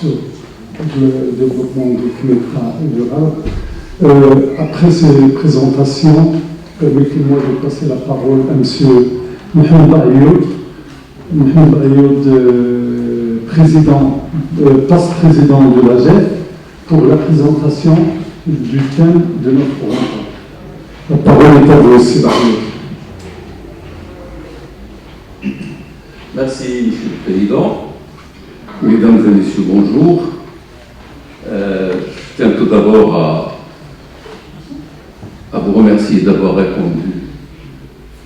Sur le développement du climat durable. Après ces présentations, permettez-moi de passer la parole à M. Mohamed Ayoud. Mohamed Ayoud, vice-président de l'AGEF, pour la présentation du thème de notre rencontre. La parole est à vous, M. Ayoud. Merci, M. le Président. Mesdames et Messieurs, bonjour. Je tiens tout d'abord à vous remercier d'avoir répondu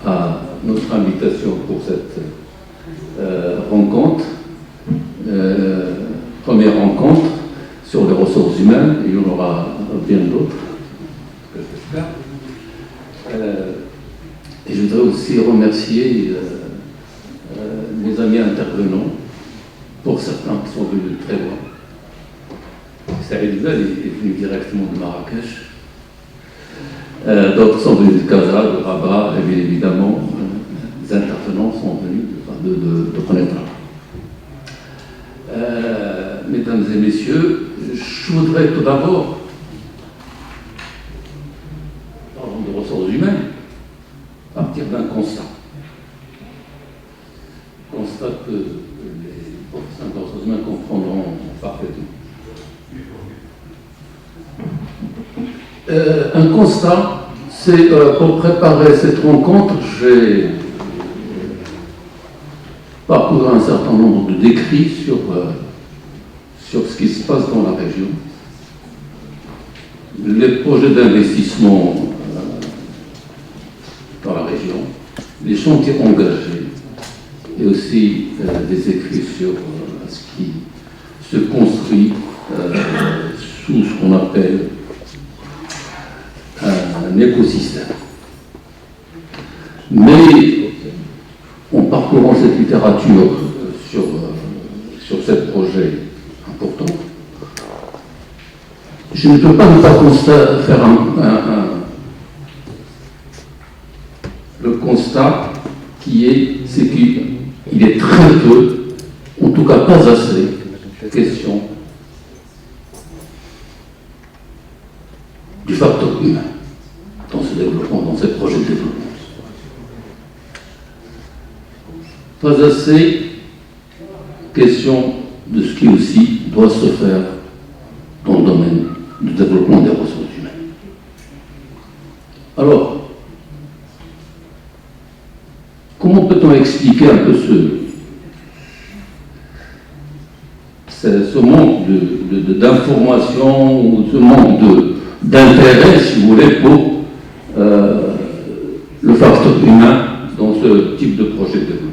à notre invitation pour cette rencontre. Première rencontre sur les ressources humaines, et il y en aura bien d'autres, que j'espère. Et je voudrais aussi remercier les amis intervenants, pour certains qui sont venus de très loin. Saïd Bel est venu directement de Marrakech. D'autres sont venus de Casa, de Rabat, et bien évidemment, les intervenants sont venus de Conakry. Mesdames et messieurs, je voudrais tout d'abord, parlons de ressources humaines, partir d'un constat. Constat que les professionnels de ressources humaines comprendront parfaitement. Un constat, c'est pour préparer cette rencontre, j'ai parcouru un certain nombre de décrits sur ce qui se passe dans la région, les projets d'investissement dans la région, les chantiers engagés, et aussi des écrits sur ce qui se construit sous ce qu'on appelle un écosystème. Mais en parcourant cette littérature sur ces projets importants, je ne peux pas ne pas faire le constat c'est qu'il est très peu, en tout cas pas assez, question du facteur humain dans ce développement, dans ces projets de développement. Pas assez question de ce qui aussi doit se faire dans le domaine du développement des ressources humaines. Alors, comment peut-on expliquer un peu ce manque d'information ou ce manque d'intérêt, si vous voulez, pour le facteur humain dans ce type de projet de développement?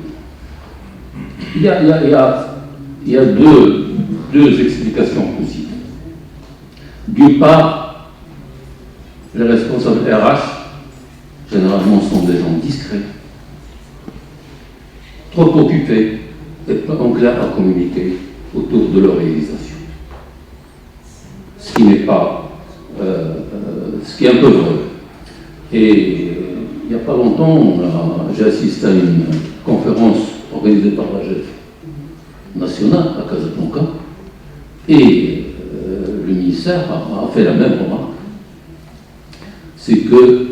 Il y a deux explications possibles. D'une part, les responsables RH, généralement, sont des gens discrets, trop occupés et pas enclins à communiquer autour de leur réalisation. Ce qui n'est pas, ce qui est un peu vrai. Et il n'y a pas longtemps, j'ai assisté à une conférence organisée par la GEF nationale à Casablanca, et le ministère a fait la même remarque. C'est que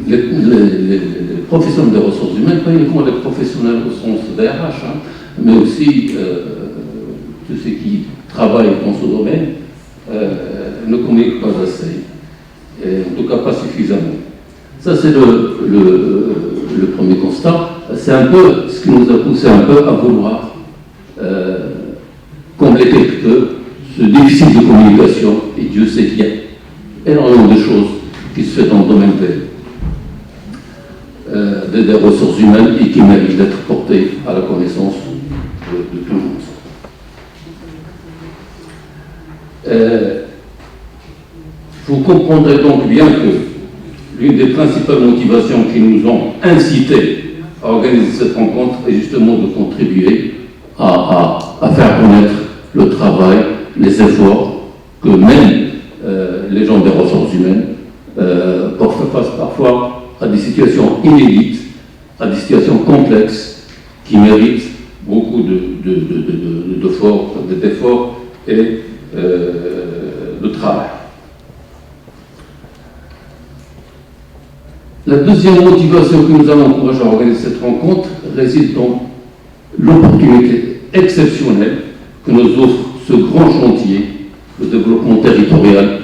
les professionnels des ressources humaines, pas uniquement les professionnels au sens DRH, mais aussi tous ceux qui travaillent dans ce domaine, ne communiquent pas assez, en tout cas pas suffisamment. Ça, c'est le premier constat. C'est un peu ce qui nous a poussé un peu à vouloir combler quelque peu ce déficit de communication, et Dieu sait qu'il y a énormément de choses qui se font dans le domaine des ressources humaines et qui méritent d'être portées à la connaissance de tout le monde. Vous comprendrez donc bien que l'une des principales motivations qui nous ont incités à organiser cette rencontre est justement de contribuer à faire connaître le travail, les efforts que mènent les gens des ressources humaines pour faire face parfois à des situations inédites, à des situations complexes qui méritent beaucoup d'efforts et de travail. La deuxième motivation qui nous a encouragé à organiser cette rencontre réside dans l'opportunité exceptionnelle que nous offre ce grand chantier de développement territorial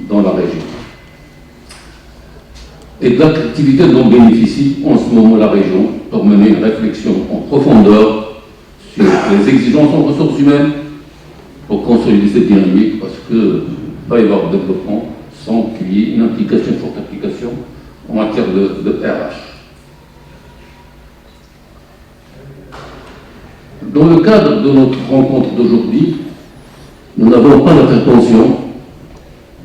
dans la région. Et de l'attractivité dont bénéficie en ce moment la région pour mener une réflexion en profondeur sur les exigences en ressources humaines pour consolider cette dynamique, parce qu'il ne peut pas y avoir de développement sans qu'il y ait une implication, une forte application en matière de RH. Dans le cadre de notre rencontre d'aujourd'hui, nous n'avons pas la prétention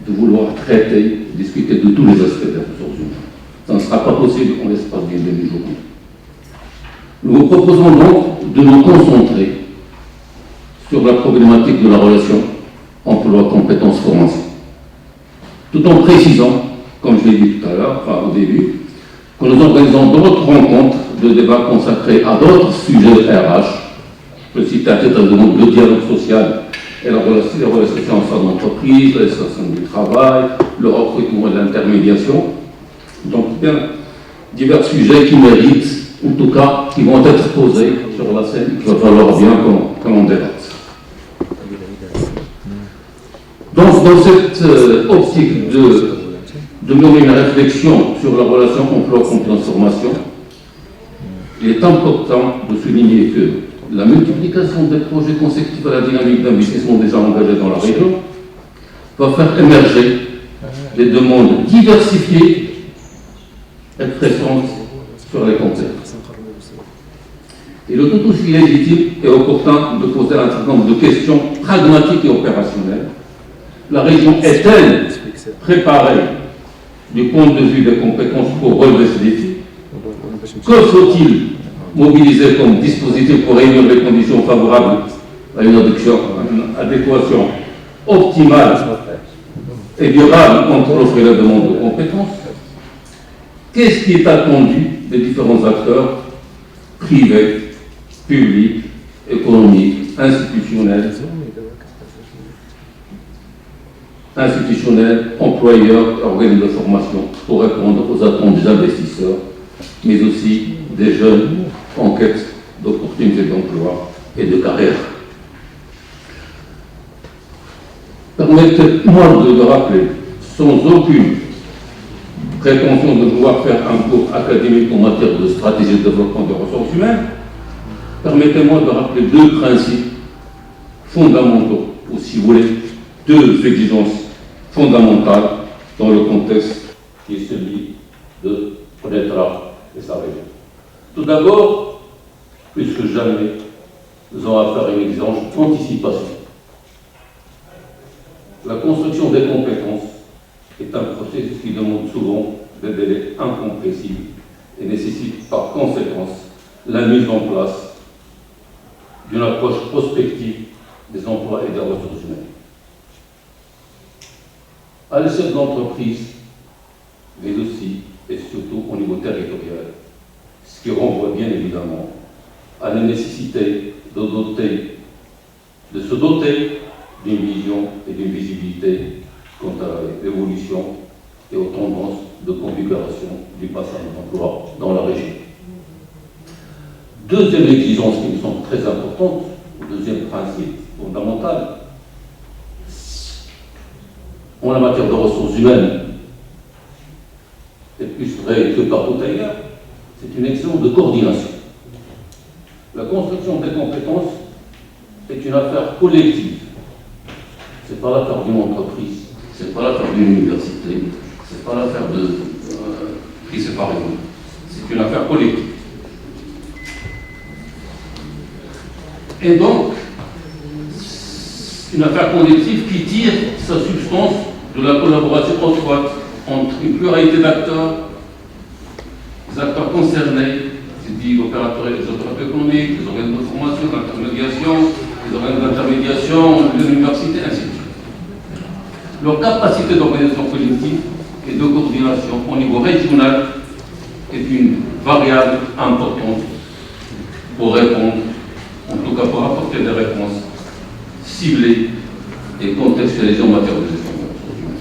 de vouloir traiter, discuter de tous les aspects des ressources humaines. Ça ne sera pas possible en l'espace d'une demi-journée. Nous vous proposons donc de nous concentrer sur la problématique de la relation emploi-compétences-formation, tout en précisant, comme je l'ai dit tout à l'heure, au début, que nous organisons d'autres rencontres de débats consacrés à d'autres sujets de RH. Je peux citer à titre d'exemple le dialogue social et les relations en sein d'entreprise, la législation du travail, le recrutement et l'intermédiation. Donc, bien, divers sujets qui méritent, en tout cas, qui vont être posés sur la scène, qu'il va falloir bien qu'on débatte. Donc, dans cette optique de mener une réflexion sur la relation emploi-compétence-formation, il est important de souligner que la multiplication des projets consécutifs à la dynamique d'investissement déjà engagée dans la région va faire émerger des demandes diversifiées et pressantes sur les compétences. Il est tout aussi légitime et opportun de poser un certain nombre de questions pragmatiques et opérationnelles. La région est-elle préparée du point de vue des compétences pour relever ce défi? Que faut-il mobiliser comme dispositif pour réunir les conditions favorables à une adéquation optimale et durable entre l'offre et la demande de compétences? Qu'est-ce qui est attendu des différents acteurs privés, publics, économiques, institutionnels, employeurs, organismes de formation pour répondre aux attentes des investisseurs, mais aussi des jeunes en quête d'opportunités d'emploi et de carrière. Permettez-moi de rappeler, sans aucune prétention de vouloir faire un cours académique en matière de stratégie de développement des ressources humaines, permettez-moi de rappeler deux principes fondamentaux, ou si vous voulez, deux exigences fondamentales dans le contexte qui est celui de l'État et sa région. Tout d'abord, plus que jamais, nous avons affaire à une exigence d'anticipation. La construction des compétences est un processus qui demande souvent des délais incompressibles et nécessite par conséquence la mise en place d'une approche prospective des emplois et des ressources humaines. À l'échelle de l'entreprise, mais aussi et surtout au niveau territorial, ce qui renvoie bien évidemment à la nécessité de se doter d'une vision et d'une visibilité quant à l'évolution et aux tendances de configuration du passage d'emploi dans la région. Deuxième exigence qui me semble très importante, deuxième principe fondamental, en la matière de ressources humaines, et plus vrai que partout ailleurs, c'est une exigence de coordination. La construction des compétences est une affaire collective. Ce n'est pas l'affaire d'une entreprise, ce n'est pas l'affaire d'une université, ce n'est pas l'affaire de qui sépare les autres. C'est une affaire collective. Et donc, une affaire collective qui tire sa substance de la collaboration étroite entre une pluralité d'acteurs, les acteurs concernés, c'est-à-dire l'opérateur et les opérateurs économiques, les organismes de formation, l'intermédiation, les organismes d'intermédiation, les universités, ainsi de suite. Leur capacité d'organisation collective et de coordination au niveau régional est une variable importante pour répondre, en tout cas pour apporter des réponses ciblées et contextualisées en matière de gestion de ressources humaines.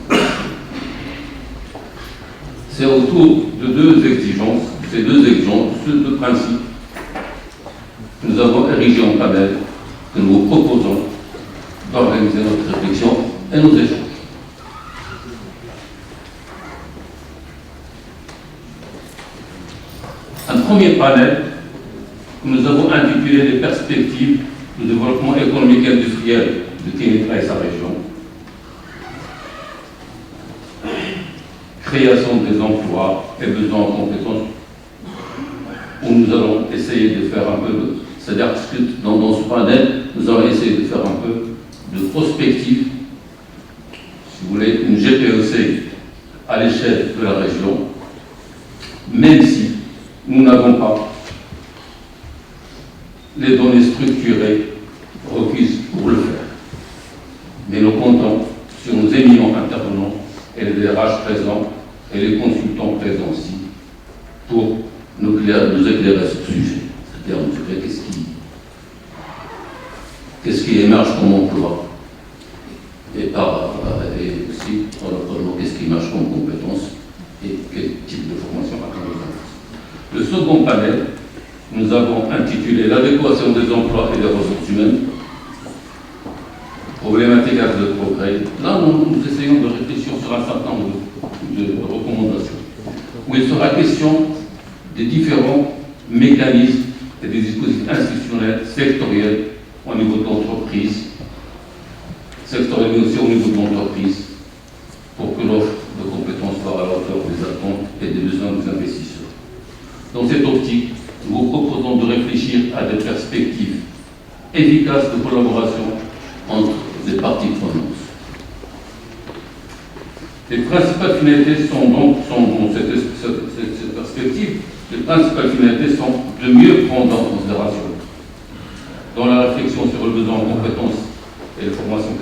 C'est autour de ces deux exigences, ce deux principes, que nous avons érigé en panel, que nous vous proposons d'organiser notre réflexion et nos échanges. Un premier panel que nous avons intitulé les perspectives de développement économique et industriel de Kénitra et sa région. Création des emplois et besoins en compétences, où nous allons essayer de faire un peu, c'est-à-dire que dans ce panel, nous allons essayer de faire un peu de prospective, si vous voulez, une GPEC à l'échelle de la région, même si nous n'avons pas les données structurées requises pour le faire. Mais nous comptons sur nos éminents intervenants et les DRH présents et les consultants présents aussi pour nous éclairer sur ce sujet. C'est-à-dire nous éclairer qu'est-ce qui émerge comme emploi et aussi qu'est-ce qui émerge comme compétence et quel type de formation attendre. Le second panel, nous avons intitulé l'adéquation des emplois et des ressources humaines, problématique de progrès. Là, nous essayons de réfléchir sur un certain nombre de recommandations, où il sera question des différents mécanismes et des dispositifs institutionnels sectoriels au niveau de l'entreprise, sectoriels mais aussi au niveau de l'entreprise, pour que l'offre de compétences soit à la hauteur des attentes et des besoins des investisseurs. Dans cette optique, nous vous proposons de réfléchir à des perspectives efficaces de collaboration entre les parties prenantes. Les principales finalités sont donc, dans cette perspective, les principales finalités sont de mieux prendre en considération, dans la réflexion sur le besoin en compétences et les formations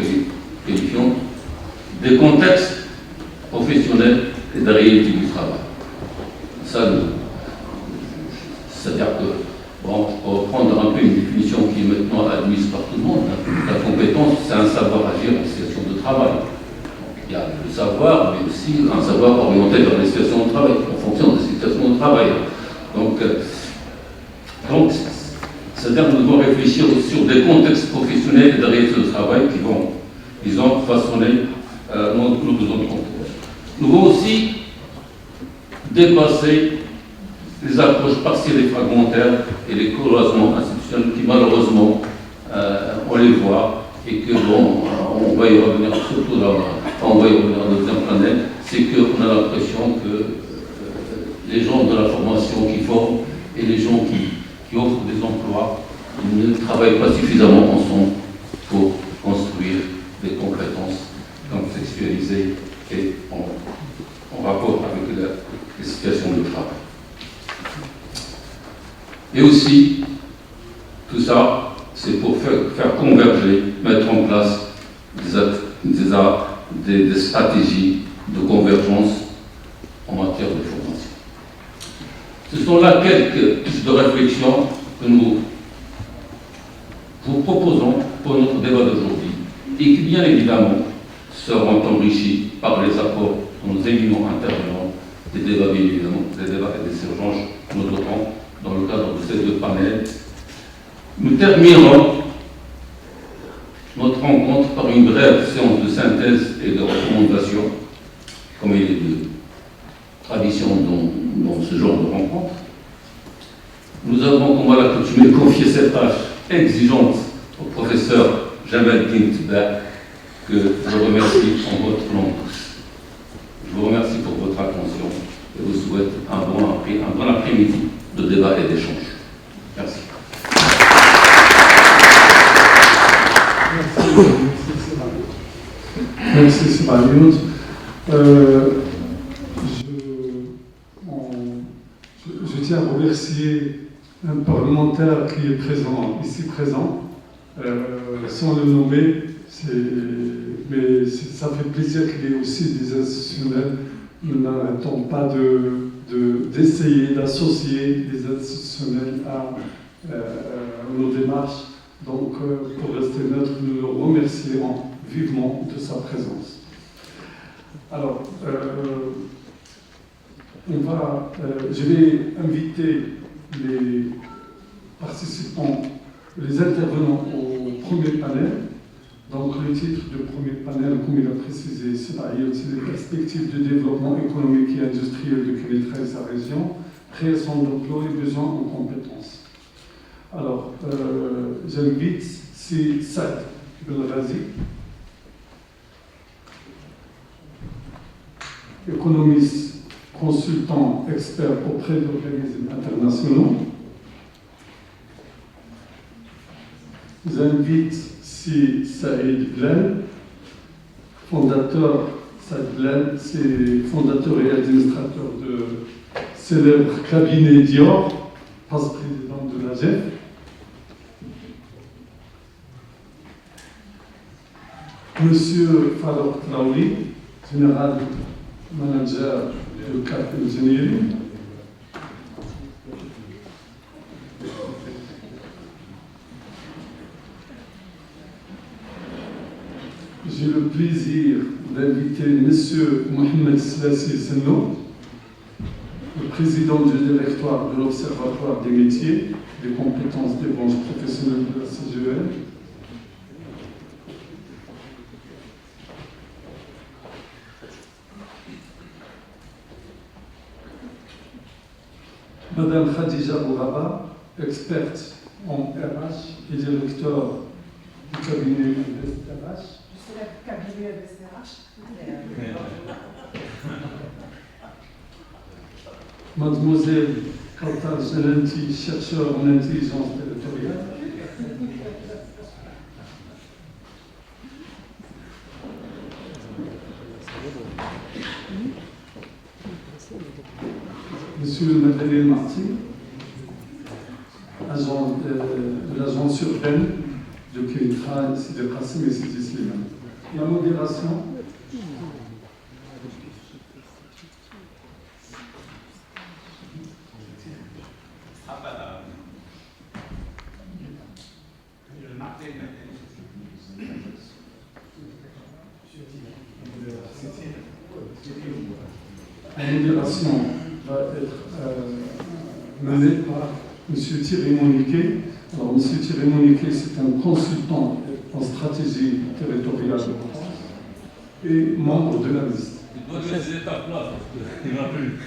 qualifiantes, des contextes professionnels et des réalités du travail. Ça, c'est-à-dire que, bon, pour prendre un peu une définition qui est maintenant admise par tout le monde, la compétence, c'est un savoir agir en situation de travail. Donc, il y a le savoir, mais aussi un savoir orienté vers les situations de travail, en fonction des situations de travail. Donc c'est-à-dire que nous devons réfléchir sur des contextes professionnels et des réalités de travail qui vont, disons, façonner nos besoins de compétences. Nous devons aussi dépasser les approches partielles et fragmentaires et les cloisons institutionnels qui malheureusement on les voit et que bon, on va y revenir surtout là, on va y revenir dans le deuxième panel, c'est qu'on a l'impression que les gens de la formation qui forment et les gens qui offrent des emplois ne travaillent pas suffisamment ensemble pour construire des compétences contextualisées et en rapport avec les situations de travail. Et aussi, tout ça, c'est pour faire converger, mettre en place des stratégies de convergence en matière de formation. Ce sont là quelques pistes de réflexion que nous vous proposons pour notre débat d'aujourd'hui et qui, bien évidemment, seront enrichis par les apports de nos éminents intervenants, des débats, bien évidemment, des débats et des échanges que nous aurons dans le cadre de ces deux panels. Nous terminerons notre rencontre par une brève séance de synthèse et de recommandation, comme il est de tradition dans ce genre de rencontre. Nous avons, comme à l'accoutumée, confié cette tâche exigeante au professeur Jamel Gintberg, que je remercie en votre nom tous. Je vous remercie pour votre attention et vous souhaite un bon après-midi de débat et d'échange. Merci. Merci Sébastien. Je tiens à remercier un parlementaire qui est ici présent, sans le nommer, mais ça fait plaisir qu'il y ait aussi des institutionnels. Nous n'arrêtons pas d'essayer d'associer les institutionnels à nos démarches. Donc, pour rester neutre, nous le remercions vivement de sa présence. Alors, je vais inviter les participants, les intervenants au premier panel. Donc, le titre du premier panel, comme il a précisé, c'est les perspectives de développement économique et industriel de Kénitra et sa région, création d'emplois et besoins en compétences. Alors, j'invite Saad Belghazi, économiste, consultant, expert auprès d'organismes internationaux. J'invite Saïd Glen, fondateur et administrateur de célèbre cabinet Dior, vice-président de l'AGEF. Monsieur Farouk Traoui, général manager de Cap Engineering. J'ai le plaisir d'inviter M. Mohamed Slassi Senno, le président du directoire de l'Observatoire des métiers et des compétences des branches professionnelles de la CGEL. Madame Khadija Bouraba, experte en RH et directeur du cabinet RH. Cabinet SRH. Mademoiselle Kautar Zelenti, chercheur en intelligence territoriale. Monsieur Madeleine Martin, agent de l'agence urbaine de Kénitra, Sidi Kassim et Sidi Slimane. La modération. La modération va être menée par M. Thierry Moniquet. Alors, M. Thierry Moniquet, c'est un consultant en stratégie territoriale et membre de la liste. Il doit laisser ta place parce qu'il n'y en a plus.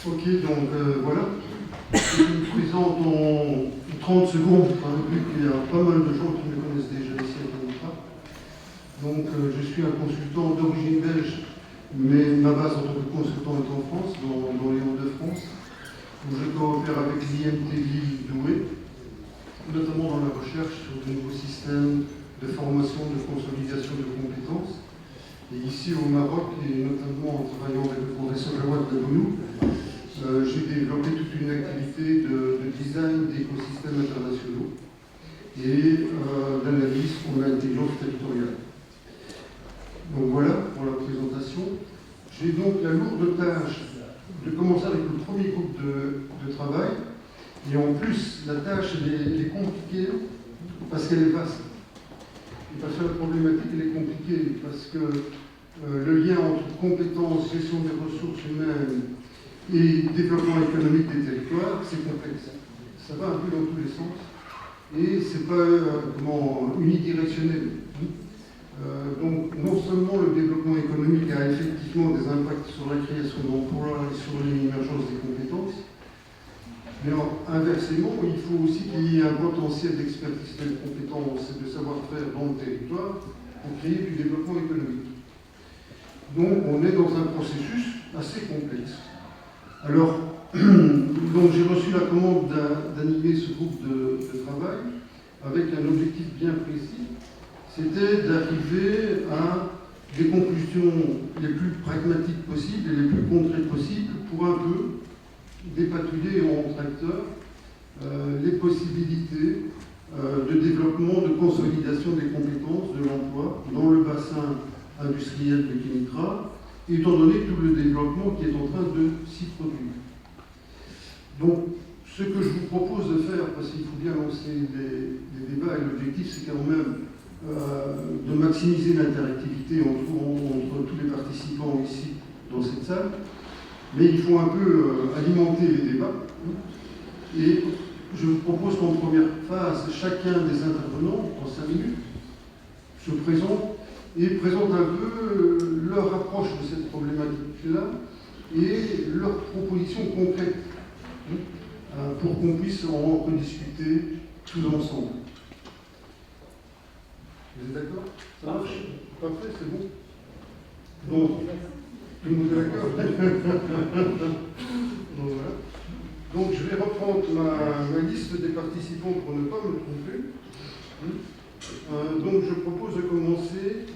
Ok, donc voilà. Je me présente en 30 secondes, vu qu'il y a pas mal de gens qui me connaissent déjà ici à Kénitra. Donc je suis un consultant d'origine belge, mais ma base en tant que consultant est en France, dans les Hauts-de-France, où je coopère avec l'IMT Lille Douai, notamment dans la recherche sur de nouveaux systèmes de formation, de consolidation de compétences. Et ici au Maroc, et notamment en travaillant avec le professeur Jawad Dabounou, j'ai développé toute une activité de design d'écosystèmes internationaux et d'analyse pour l'intelligence territoriale. Donc voilà pour la présentation. J'ai donc la lourde tâche de commencer avec le premier groupe de travail. Et en plus, la tâche elle est compliquée parce qu'elle est vaste. Et parce que la problématique elle est compliquée parce que le lien entre compétences, gestion des ressources humaines et développement économique des territoires, c'est complexe. Ça va un peu dans tous les sens et c'est pas unidirectionnel. Donc non seulement le développement économique a effectivement des impacts sur la création d'emplois et sur l'émergence des compétences, Mais inversement, il faut aussi qu'il y ait un potentiel d'expertise, de compétences et de savoir-faire dans le territoire pour créer du développement économique. Donc on est dans un processus assez complexe. Alors, donc j'ai reçu la commande d'animer ce groupe de travail avec un objectif bien précis, c'était d'arriver à des conclusions les plus pragmatiques possibles et les plus concrètes possibles pour un peu dépatouiller entre acteurs les possibilités de développement, de consolidation des compétences, de l'emploi dans le bassin industriel de Kénitra, étant donné tout le développement qui est en train de s'y produire. Donc, ce que je vous propose de faire, parce qu'il faut bien lancer les débats, et l'objectif c'est quand même de maximiser l'interactivité entre tous les participants ici dans cette salle, mais il faut un peu alimenter les débats. Et je vous propose qu'en première phase, chacun des intervenants, en 5 minutes, se présente et présente un peu leur approche de cette problématique-là et leurs propositions concrètes pour qu'on puisse en rediscuter tous ensemble. Vous êtes d'accord? Ça marche? Parfait, c'est bon. Donc, tout le monde est d'accord? Donc, voilà. Donc, je vais reprendre ma liste des participants pour ne pas me tromper. Donc, je propose de commencer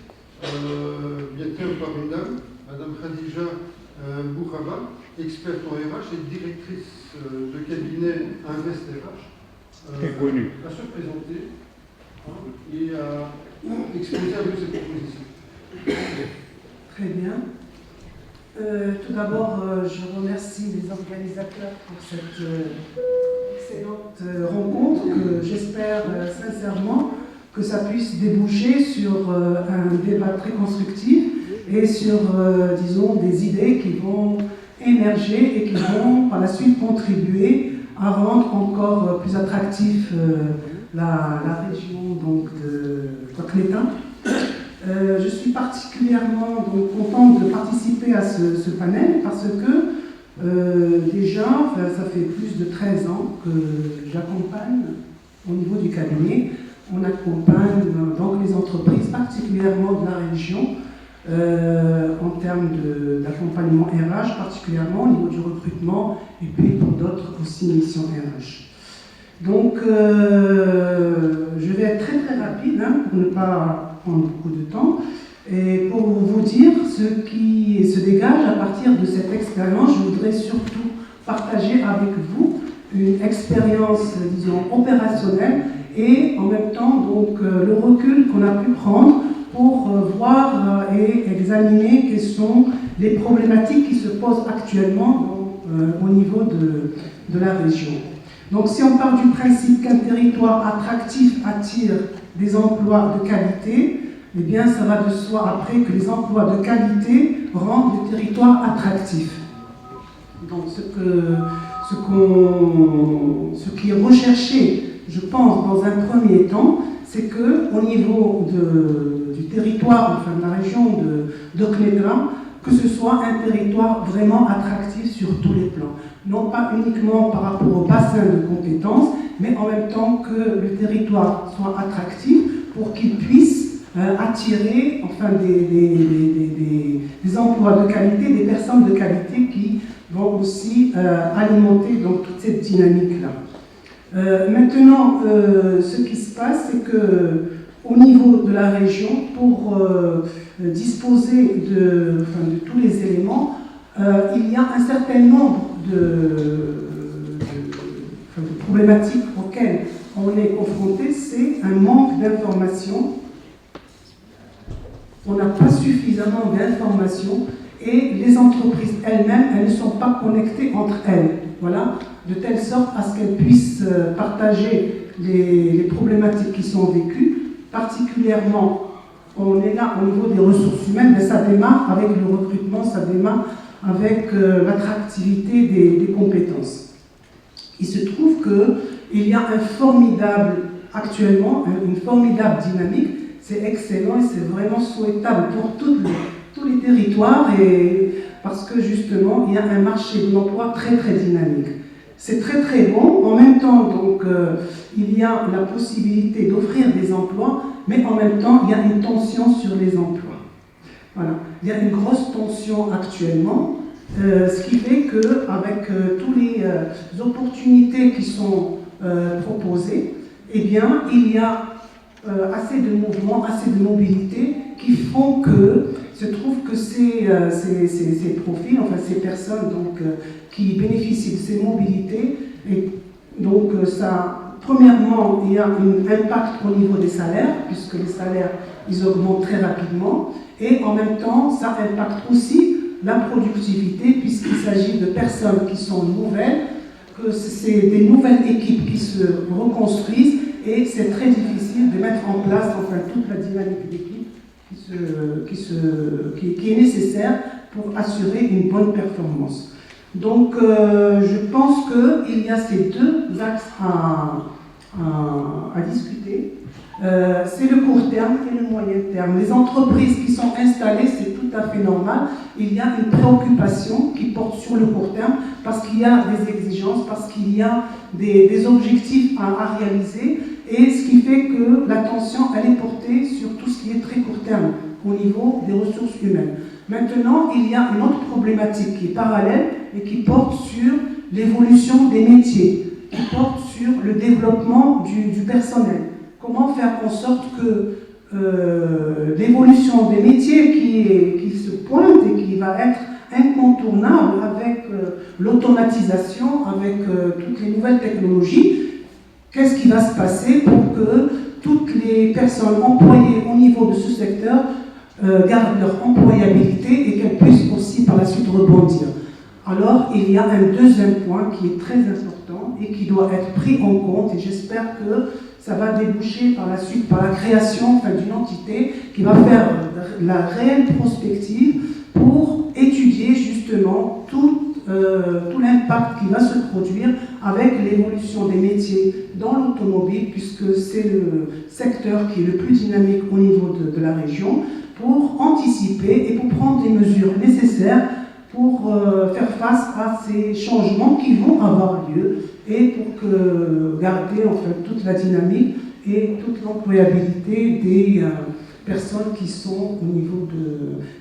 bien sûr par une dame, Madame Khadija Bouraba, experte en RH et directrice de cabinet Invest RH, à se présenter et à exposer un peu ses propositions. Très bien. Tout d'abord, je remercie les organisateurs pour cette excellente rencontre que j'espère sincèrement que ça puisse déboucher sur un débat très constructif et sur, disons, des idées qui vont émerger et qui vont par la suite contribuer à rendre encore plus attractif la région donc, de Toknetin. Je suis particulièrement donc, contente de participer à ce panel parce que déjà, ça fait plus de 13 ans que j'accompagne au niveau du cabinet. On accompagne donc les entreprises, particulièrement de la région, en termes d'accompagnement RH, particulièrement au niveau du recrutement, et puis pour d'autres aussi missions RH. Donc, je vais être très très rapide pour ne pas prendre beaucoup de temps. Et pour vous dire ce qui se dégage à partir de cette expérience, je voudrais surtout partager avec vous une expérience, disons, opérationnelle et en même temps donc, le recul qu'on a pu prendre pour voir et examiner quelles sont les problématiques qui se posent actuellement au niveau de la région. Donc si on part du principe qu'un territoire attractif attire des emplois de qualité, eh bien ça va de soi après que les emplois de qualité rendent le territoire attractif. Donc ce qui est recherché, je pense, dans un premier temps, c'est qu'au niveau du territoire, enfin de la région de Toknetin, que ce soit un territoire vraiment attractif sur tous les plans. Non pas uniquement par rapport au bassin de compétences, mais en même temps que le territoire soit attractif pour qu'il puisse attirer enfin, des emplois de qualité, des personnes de qualité qui vont aussi alimenter donc, toute cette dynamique-là. Maintenant, ce qui se passe, c'est qu'au niveau de la région, pour disposer de tous les éléments, il y a un certain nombre de problématiques auxquelles on est confronté, c'est un manque d'informations. On n'a pas suffisamment d'informations et les entreprises elles-mêmes, elles ne sont pas connectées entre elles. Voilà, de telle sorte à ce qu'elles puissent partager les problématiques qui sont vécues. Particulièrement, on est là au niveau des ressources humaines, mais ça démarre avec le recrutement, ça démarre avec l'attractivité des compétences. Il se trouve qu'il y a actuellement une formidable dynamique, c'est excellent et c'est vraiment souhaitable pour tous les territoires et parce que justement il y a un marché de l'emploi très très dynamique. c'est très très bon. En même temps, donc, il y a la possibilité d'offrir des emplois, mais en même temps, il y a une tension sur les emplois. Voilà. Il y a une grosse tension actuellement, ce qui fait qu'avec toutes les opportunités qui sont proposées, eh bien, il y a assez de mouvements, assez de mobilité qui font que se trouve que ces profils, enfin ces personnes donc, qui bénéficient de ces mobilités, et donc ça, premièrement, il y a un impact au niveau des salaires, puisque les salaires, ils augmentent très rapidement, et en même temps, ça impacte aussi la productivité, puisqu'il s'agit de personnes qui sont nouvelles, que c'est des nouvelles équipes qui se reconstruisent, et c'est très difficile de mettre en place enfin, toute la dynamique d'équipe qui est nécessaire pour assurer une bonne performance. Donc, je pense qu'il y a ces deux axes à discuter. C'est le court terme et le moyen terme. Les entreprises qui sont installées, c'est tout à fait normal. Il y a une préoccupation qui porte sur le court terme parce qu'il y a des exigences, parce qu'il y a des objectifs à réaliser, et ce qui fait que l'attention, elle est portée sur tout ce qui est très court terme au niveau des ressources humaines. Maintenant, il y a une autre problématique qui est parallèle et qui porte sur l'évolution des métiers, qui porte sur le développement du personnel. Comment faire en sorte que l'évolution des métiers qui se pointe et qui va être incontournable avec l'automatisation, avec toutes les nouvelles technologies, qu'est-ce qui va se passer pour que toutes les personnes employées au niveau de ce secteur gardent leur employabilité et qu'elles puissent aussi par la suite rebondir. Alors, il y a un deuxième point qui est très important et qui doit être pris en compte, et j'espère que ça va déboucher par la suite par la création d'une entité qui va faire la réelle prospective pour étudier justement tout l'impact qui va se produire avec l'évolution des métiers dans l'automobile, puisque c'est le secteur qui est le plus dynamique au niveau de la région, pour anticiper et pour prendre des mesures nécessaires pour faire face à ces changements qui vont avoir lieu et pour garder en fait toute la dynamique et toute l'employabilité des personnes qui sont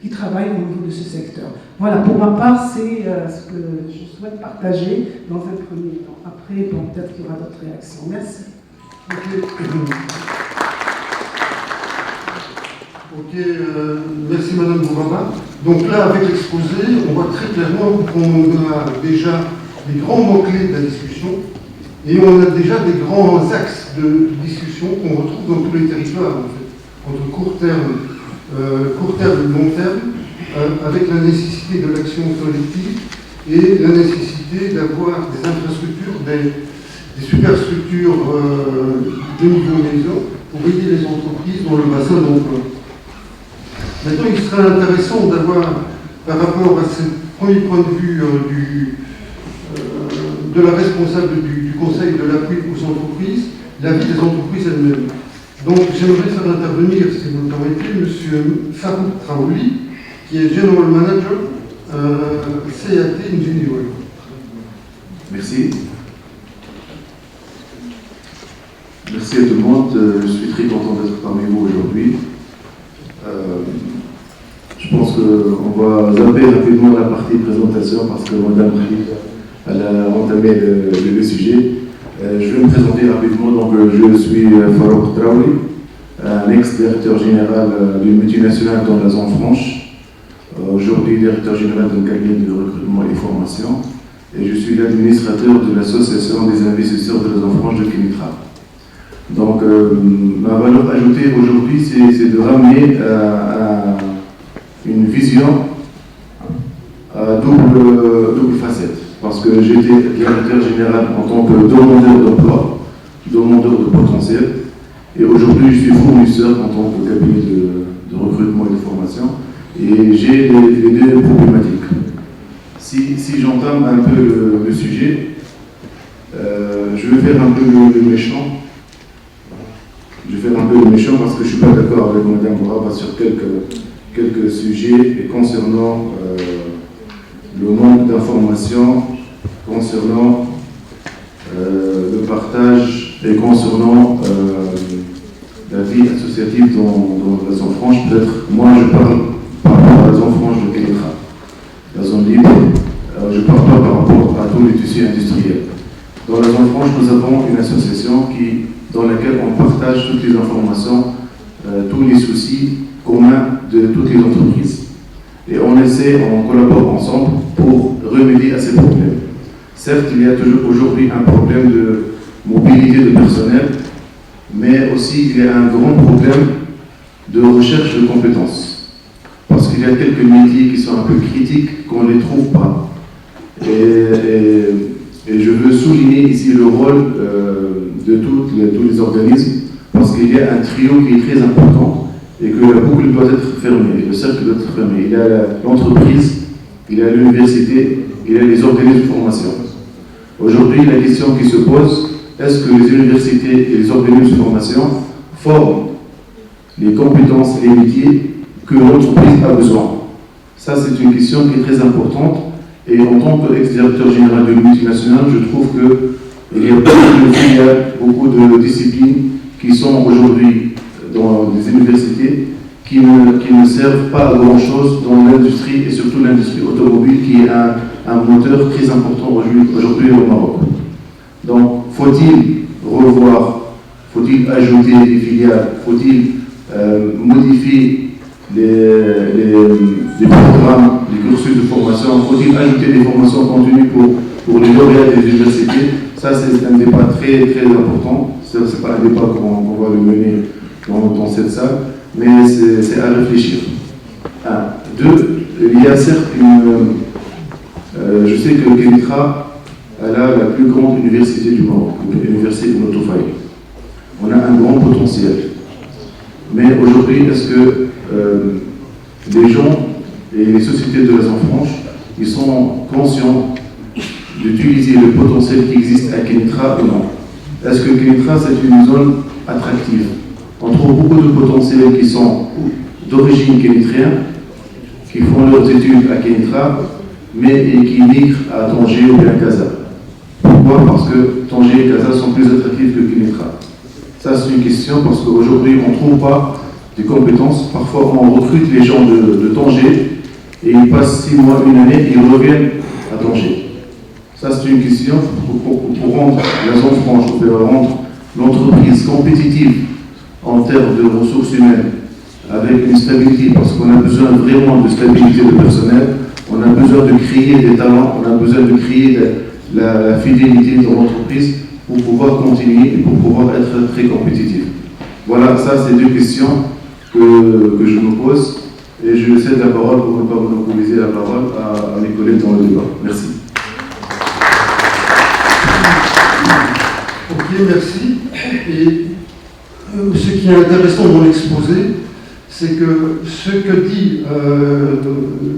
qui travaillent au niveau de ce secteur. Voilà, pour ma part, c'est ce que je souhaite partager dans un premier temps. Après, bon, peut-être qu'il y aura d'autres réactions. Merci. Ok, merci Madame Bourama. Donc là, avec l'exposé, on voit très clairement qu'on a déjà les grands mots-clés de la discussion et on a déjà des grands axes de discussion qu'on retrouve dans tous les territoires, en fait, entre court terme et long terme, avec la nécessité de l'action collective et la nécessité d'avoir des infrastructures, des superstructures de niveau maison pour aider les entreprises dans le bassin d'emploi. Maintenant, il serait intéressant d'avoir, par rapport à ce premier point de vue de la responsable du Conseil de l'appui aux entreprises, l'avis des entreprises elles-mêmes. Donc, j'aimerais faire intervenir, si vous le permettez, M. Farouk Traouli, qui est General Manager CAT Engineering. Merci. Merci à tout le monde. Je suis très content d'être parmi vous aujourd'hui. Je pense qu'on va zapper rapidement la partie présentation parce que Mme elle a entamé le sujet. Je vais me présenter rapidement. Donc, je suis Farouk Traouli, un ex-directeur général d'une multinationale dans la zone franche. Aujourd'hui, directeur général d'un cabinet de recrutement et formation. Et je suis l'administrateur de l'association des investisseurs de la zone franche de Kémitra. Donc, ma valeur ajoutée aujourd'hui, c'est de ramener à une vision à double facette. Parce que j'étais directeur général en tant que demandeur d'emploi, demandeur de potentiel, et aujourd'hui je suis fournisseur en tant que cabinet de recrutement et de formation, et j'ai les deux problématiques. Si j'entame un peu le sujet, je vais faire un peu le méchant. Je vais faire un peu le méchant parce que je ne suis pas d'accord avec Mme Bourama sur quelques sujets et concernant le manque d'informations concernant partage est concernant la vie associative dans la zone franche. Peut-être, moi je parle par rapport à la zone franche de Kénétra, la zone libre. Je ne parle pas par rapport à tous les tissus industriels. Dans la zone franche, nous avons une association dans laquelle on partage toutes les informations, tous les soucis communs de toutes les entreprises. Et on collabore ensemble pour remédier à ces problèmes. Certes, il y a toujours aujourd'hui un problème de mobilité de personnel, mais aussi il y a un grand problème de recherche de compétences. Parce qu'il y a quelques métiers qui sont un peu critiques, qu'on ne les trouve pas. Et je veux souligner ici le rôle de tous les organismes, parce qu'il y a un trio qui est très important et que la boucle doit être fermée, le cercle doit être fermé. Il y a l'entreprise, il y a l'université, il y a les organismes de formation. Aujourd'hui, la question qui se pose, est-ce que les universités et les organismes de formation forment les compétences et les métiers que l'entreprise a besoin? Ça, c'est une question qui est très importante. Et en tant qu'ex-directeur général d'une multinationale, je trouve qu'il y a beaucoup de filiales, beaucoup de disciplines qui sont aujourd'hui dans les universités qui ne servent pas à grand-chose dans l'industrie et surtout l'industrie automobile qui est un moteur très important aujourd'hui au Maroc. Donc, faut-il revoir, faut-il ajouter des filiales, faut-il modifier les programmes, les cursus de formation, faut-il ajouter des formations continues pour les lauréats des universités? Ça, c'est un débat très, très important. Ce n'est pas un débat qu'on va le mener dans cette salle, mais c'est à réfléchir. Deux, il y a certes je sais que Kénétra a la plus grande université du Maroc, l'université de Notofaï. On a un grand potentiel. Mais aujourd'hui, est-ce que les gens et les sociétés de la zone franche, ils sont conscients d'utiliser le potentiel qui existe à Kénétra ou non? Est-ce que Kénétra, c'est une zone attractive? On trouve beaucoup de potentiels qui sont d'origine kénétrienne, qui font leurs études à Kénétra, mais qui migrent à Tanger ou bien à Casa. Pourquoi? Parce que Tanger et Casa sont plus attractifs que Kénétra. Ça, c'est une question parce qu'aujourd'hui, on ne trouve pas des compétences. Parfois, on recrute les gens de Tanger et ils passent 6 mois, une année, et ils reviennent à Tanger. Ça, c'est une question pour rendre la zone franche, pour rendre l'entreprise compétitive en termes de ressources humaines, avec une stabilité, parce qu'on a besoin vraiment de stabilité de personnel, on a besoin de créer des talents, on a besoin de créer la fidélité dans l'entreprise pour pouvoir continuer et pour pouvoir être très compétitif. Voilà, ça c'est deux questions que je me pose et je cède la parole pour ne pas monopoliser la parole à mes collègues dans le débat. Merci. Ok, merci. Et ce qui est intéressant dans l'exposé, c'est que ce que dit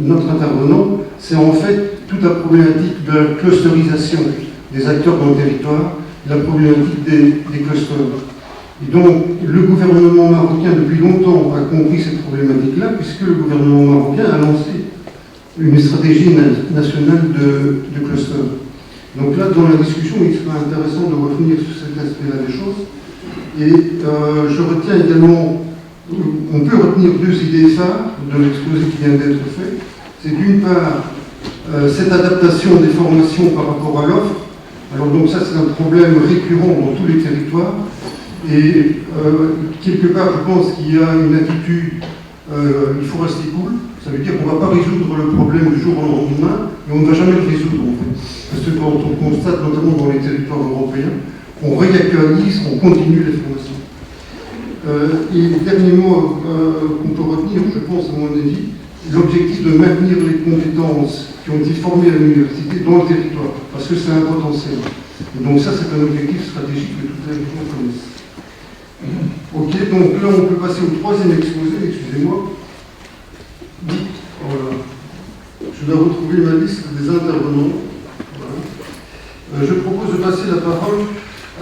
notre intervenant, c'est en fait toute la problématique de la clusterisation des acteurs dans le territoire, la problématique des clusters. Et donc, le gouvernement marocain, depuis longtemps, a compris cette problématique-là, puisque le gouvernement marocain a lancé une stratégie nationale de cluster. Donc là, dans la discussion, il sera intéressant de revenir sur cet aspect-là des choses. Et je retiens également, on peut retenir deux idées phares de l'exposé qui vient d'être fait. C'est d'une part, cette adaptation des formations par rapport à l'offre. Alors donc ça, c'est un problème récurrent dans tous les territoires. Et quelque part, je pense qu'il y a une attitude, il faut rester cool. Ça veut dire qu'on ne va pas résoudre le problème du jour au lendemain, et on ne va jamais le résoudre en fait. Parce que quand on constate, notamment dans les territoires européens, on réactualise, on continue les formations. Et le dernier mot qu'on peut retenir, je pense à mon avis, l'objectif de maintenir les compétences qui ont été formées à l'université dans le territoire, parce que c'est un potentiel. Et donc ça, c'est un objectif stratégique que toutes les régions connaissent. Ok, donc là, on peut passer au troisième exposé, excusez-moi. Voilà. Je dois retrouver ma liste des intervenants. Voilà. Je propose de passer la parole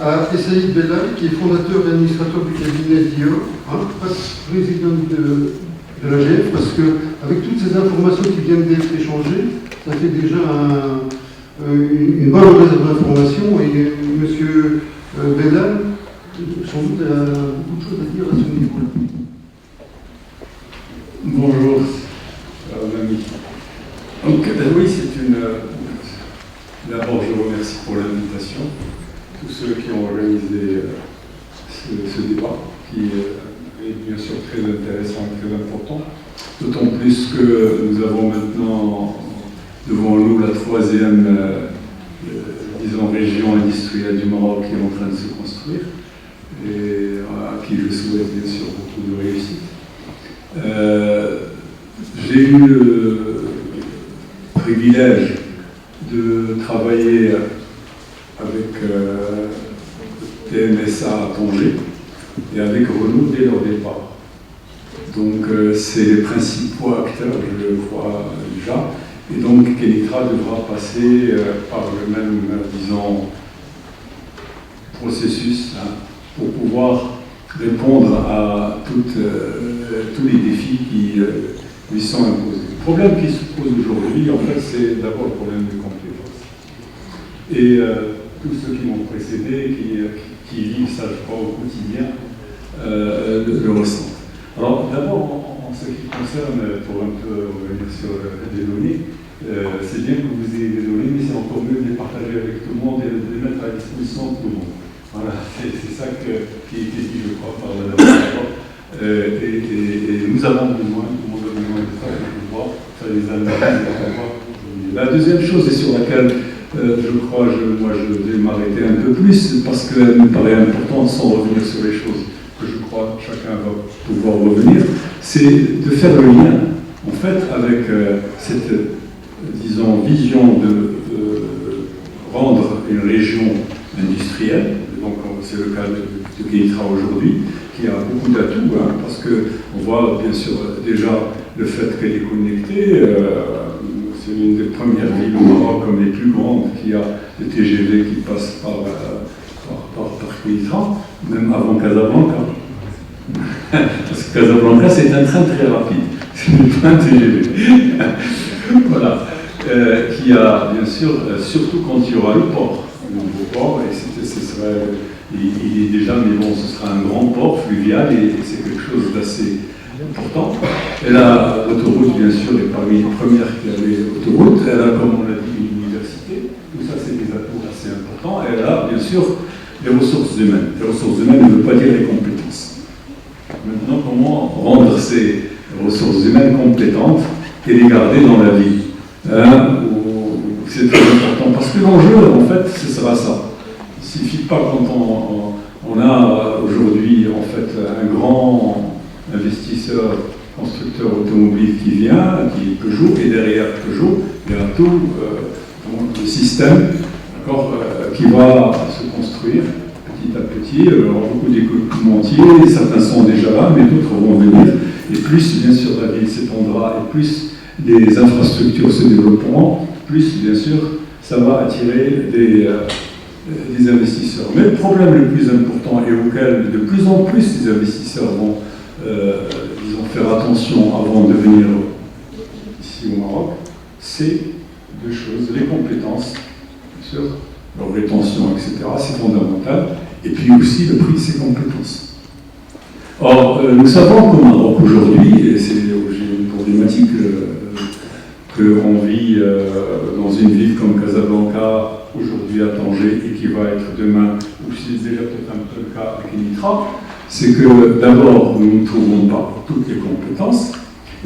à Essaïd Bellal, qui est fondateur et administrateur du cabinet Dior, président de l'AGF, parce qu'avec toutes ces informations qui viennent d'être échangées, ça fait déjà une bonne réserve d'informations. Et M. Belal, sans doute, a beaucoup de choses à dire à ce niveau-là. Bonjour, ami. Donc, oui, c'est une. D'abord, je vous remercie pour l'invitation. Tous ceux qui ont organisé ce débat, qui est bien sûr très intéressant et très important. D'autant plus que nous avons maintenant devant nous la troisième, disons, région industrielle du Maroc qui est en train de se construire et à qui je souhaite bien sûr beaucoup de réussite. J'ai eu le privilège de travailler avec TMSA à Tanger et avec Renault dès leur départ. Donc c'est les principaux acteurs, je le vois déjà, et donc Kenitra devra passer par le même, disons, processus pour pouvoir répondre à tous les défis qui lui sont imposés. Le problème qui se pose aujourd'hui, en fait, c'est d'abord le problème de compétences. Et tous ceux qui m'ont précédé, qui vivent ça, je crois, au quotidien, le ressentent. Alors, d'abord, en ce qui concerne, pour un peu revenir sur des données, c'est bien que vous ayez des données, mais c'est encore mieux de les partager avec tout le monde et de les mettre à disposition de tout le monde. Voilà, c'est ça qui a été dit, je crois, par la dernière. Et nous avons besoin, tout le monde a besoin de ça, de pouvoir faire les analyses, de pouvoir. La deuxième chose, et sur laquelle je crois, moi je vais m'arrêter un peu plus, parce qu'elle me paraît importante sans revenir sur les choses que je crois que chacun va pouvoir revenir, c'est de faire le lien, en fait, avec cette, disons, vision de rendre une région industrielle, donc c'est le cas de Kenitra aujourd'hui, qui a beaucoup d'atouts, parce qu'on voit bien sûr déjà le fait qu'elle est connectée, c'est une des premières villes au Maroc, comme les plus grandes, qui a des TGV qui passent par Kenitra, même avant Casablanca. Parce que Casablanca, c'est un train très rapide, c'est le train TGV. Voilà. Qui a, bien sûr, surtout quand il y aura le port, le nouveau port, et ce serait, il est déjà, mais bon, ce sera un grand port fluvial, et c'est quelque chose d'assez important. Elle a l'autoroute, bien sûr, et parmi les premières qui avaient l'autoroute, elle a, comme on l'a dit, une université, tout ça c'est des atouts assez importants, et elle a, bien sûr, les ressources humaines. Les ressources humaines ne veut pas dire les compétences. Maintenant, comment rendre ces ressources humaines compétentes et les garder dans la vie, c'est très important, parce que l'enjeu, en fait, ce sera ça. Il ne suffit pas quand on a aujourd'hui, en fait, un grand investisseur, constructeur automobile qui vient, qui est Peugeot, et derrière Peugeot, il y a tout le système qui va se construire petit à petit. Il y aura beaucoup d'équipementiers, certains sont déjà là, mais d'autres vont venir. Et plus, bien sûr, la ville s'étendra, et plus les infrastructures se développeront, plus, bien sûr, ça va attirer des investisseurs. Mais le problème le plus important et auquel de plus en plus les investisseurs vont disons, faire attention avant de venir ici au Maroc, c'est deux choses, les compétences, bien sûr, leur rétention, etc., c'est fondamental, et puis aussi le prix de ces compétences. Or, nous savons qu'au Maroc aujourd'hui, et c'est une problématique qu'on vit dans une ville comme Casablanca, aujourd'hui à Tanger, et qui va être demain, ou c'est déjà peut-être un peu le cas à Kenitra, c'est que d'abord, nous ne trouvons pas toutes les compétences,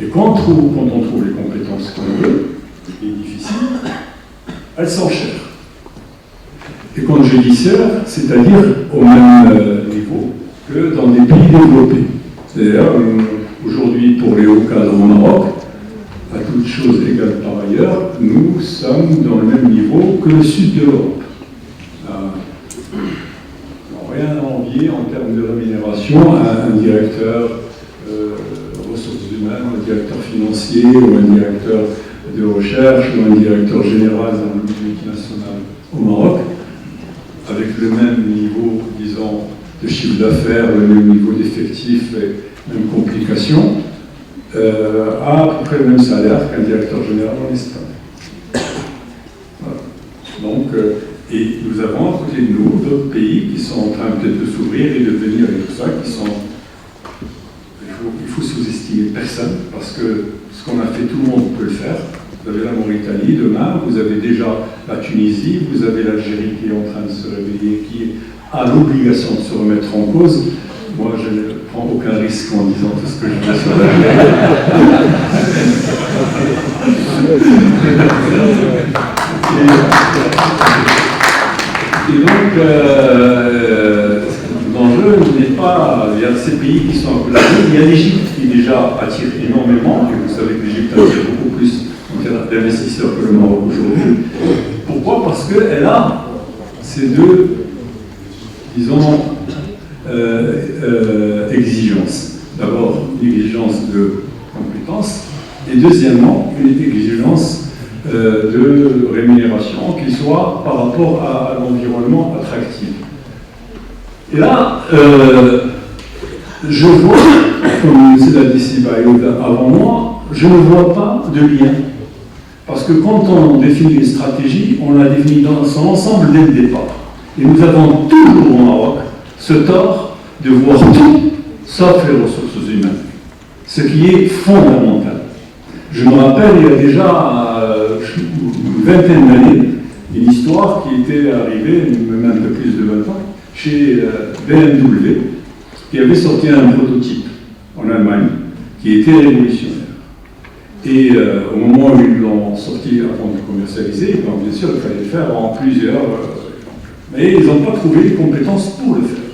et quand on trouve les compétences qu'on veut, ce qui est difficile, elles sont chères. Et quand je dis cher, c'est-à-dire au même niveau que dans des pays développés. C'est-à-dire, aujourd'hui, pour les hauts cadres au Maroc, à toutes choses égales par ailleurs, nous sommes dans le même niveau que le sud de l'Europe. Rien à envier en termes de rémunération à un directeur ressources humaines, un directeur financier, ou un directeur de recherche, ou un directeur général dans le multinational au Maroc, avec le même niveau, disons, de chiffre d'affaires, le même niveau d'effectifs et même complications, à peu près le même salaire qu'un directeur général en Espagne. Voilà. Donc, Et nous avons à côté de nous d'autres pays qui sont en train peut-être de s'ouvrir et de venir et tout ça, qui sont... Il faut sous-estimer personne, parce que ce qu'on a fait, tout le monde peut le faire. Vous avez la Mauritanie demain, vous avez déjà la Tunisie, vous avez l'Algérie qui est en train de se réveiller, qui a l'obligation de se remettre en cause. Moi, je ne prends aucun risque en disant tout ce que je veux sur l'Algérie. Et donc, l'enjeu n'est pas... Il y a ces pays qui sont un peu là. Il y a l'Égypte qui déjà attire énormément, et vous savez que l'Égypte attire beaucoup plus d'investisseurs que le Maroc aujourd'hui. Pourquoi? Parce qu'elle a ces deux, disons, exigences. D'abord, une exigence de compétences, et deuxièmement, une exigence de rémunération qui soit par rapport à l'environnement attractif. Et là, je vois, comme c'est l'a dit avant moi, je ne vois pas de lien. Parce que quand on définit une stratégie, on la définit dans son ensemble dès le départ. Et nous avons toujours au Maroc ce tort de voir tout sauf les ressources humaines. Ce qui est fondamental. Je me rappelle, il y a déjà une vingtaine d'années, une histoire qui était arrivée, même un peu plus de 20 ans, chez BMW, qui avait sorti un prototype en Allemagne, qui était révolutionnaire. Et au moment où ils l'ont sorti avant de commercialiser, ben, bien sûr, il fallait le faire en plusieurs... mais ils n'ont pas trouvé les compétences pour le faire.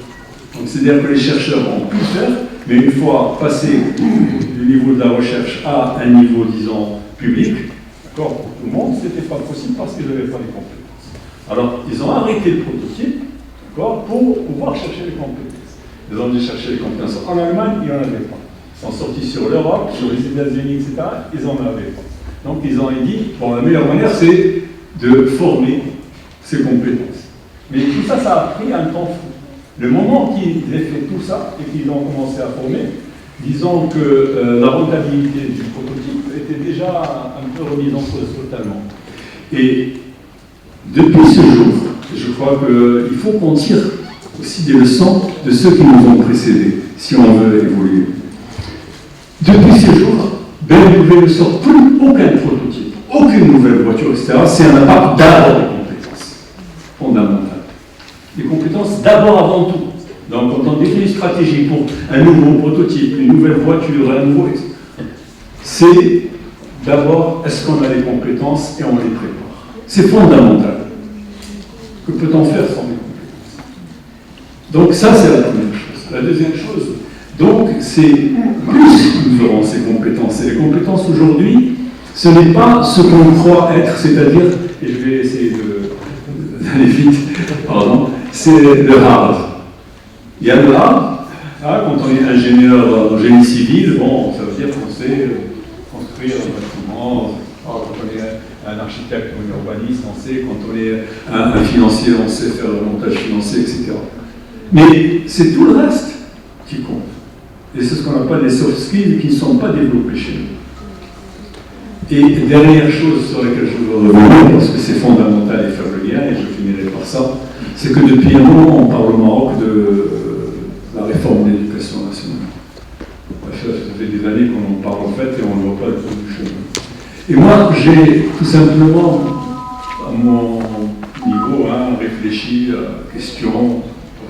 Donc c'est-à-dire que les chercheurs ont pu le faire, mais une fois passé du niveau de la recherche à un niveau, disons, public, d'accord, pour tout le monde, ce n'était pas possible parce qu'ils n'avaient pas les compétences. Alors, ils ont arrêté le prototype, d'accord, pour pouvoir chercher les compétences. Ils ont dû chercher les compétences. En Allemagne, il n'y en avait pas. Ils sont sortis sur l'Europe, sur les États-Unis, etc. Ils n'en avaient pas. Donc, ils ont dit, bon, la meilleure manière, c'est de former ces compétences. Mais tout ça, ça a pris un temps fou. Le moment qu'ils aient fait tout ça et qu'ils ont commencé à former, disons que la rentabilité du prototype était déjà un peu remise en cause totalement. Et depuis ce jour, je crois qu'il faut qu'on tire aussi des leçons de ceux qui nous ont précédés, si on veut évoluer. Depuis ce jour, BMW ne sort plus aucun prototype, aucune nouvelle voiture, etc. C'est un impact d'abord des compétences fondamentales. Les compétences d'abord avant tout. Donc quand on définit une stratégie pour un nouveau prototype, une nouvelle voiture, un nouveau... c'est d'abord, est-ce qu'on a les compétences et on les prépare. C'est fondamental. Que peut-on faire sans les compétences? Donc ça, c'est la première chose. La deuxième chose, donc, c'est plus nous aurons ces compétences. Et les compétences aujourd'hui, ce n'est pas ce qu'on croit être, c'est-à-dire, et je vais essayer d'aller vite, pardon, c'est le hard. Il y a le hard, hein, quand on est ingénieur en génie civil, bon, ça veut dire qu'on sait construire un bâtiment, quand on est un architecte ou un urbaniste, on sait, quand on est un financier, on sait faire le montage financier, etc. Mais c'est tout le reste qui compte. Et c'est ce qu'on appelle les soft skills qui ne sont pas développés chez nous. Et dernière chose sur laquelle je veux revenir, parce que c'est fondamental et faire le lien, et je finirai par ça, c'est que depuis un moment, on parle au Maroc de la réforme de l'éducation nationale. Ça fait des années qu'on en parle en fait, et on ne voit pas le bout du chemin. Et moi, j'ai tout simplement, à mon niveau, réfléchi à la question,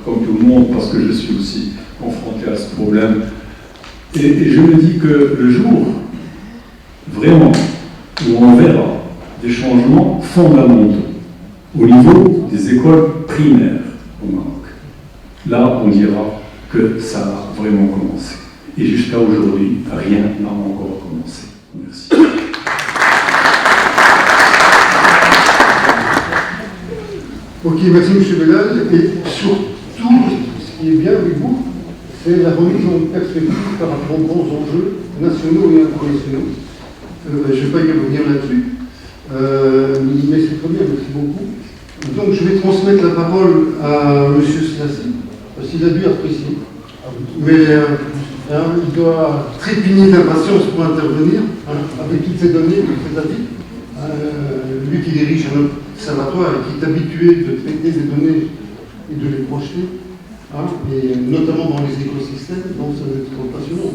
comme tout le monde, parce que je suis aussi confronté à ce problème. Et je me dis que le jour, vraiment, où on verra des changements fondamentaux au niveau des écoles primaires au Maroc, là, on dira que ça a vraiment commencé. Et jusqu'à aujourd'hui, rien n'a encore commencé. Merci. Ok, merci M. Bellal. Et surtout, ce qui est bien avec vous, c'est la remise en perspective par rapport aux grands enjeux nationaux et internationaux. Je ne vais pas y revenir là-dessus, mais c'est très bien, merci beaucoup. Donc je vais transmettre la parole à M. Slassi, parce qu'il a dû apprécier. Mais il doit trépigner d'impatience pour intervenir, avec toutes ces données, toutes ces avis. lui qui dirige un observatoire et qui est habitué de traiter des données et de les projeter, hein, et notamment dans les écosystèmes, donc ça va être passionnant.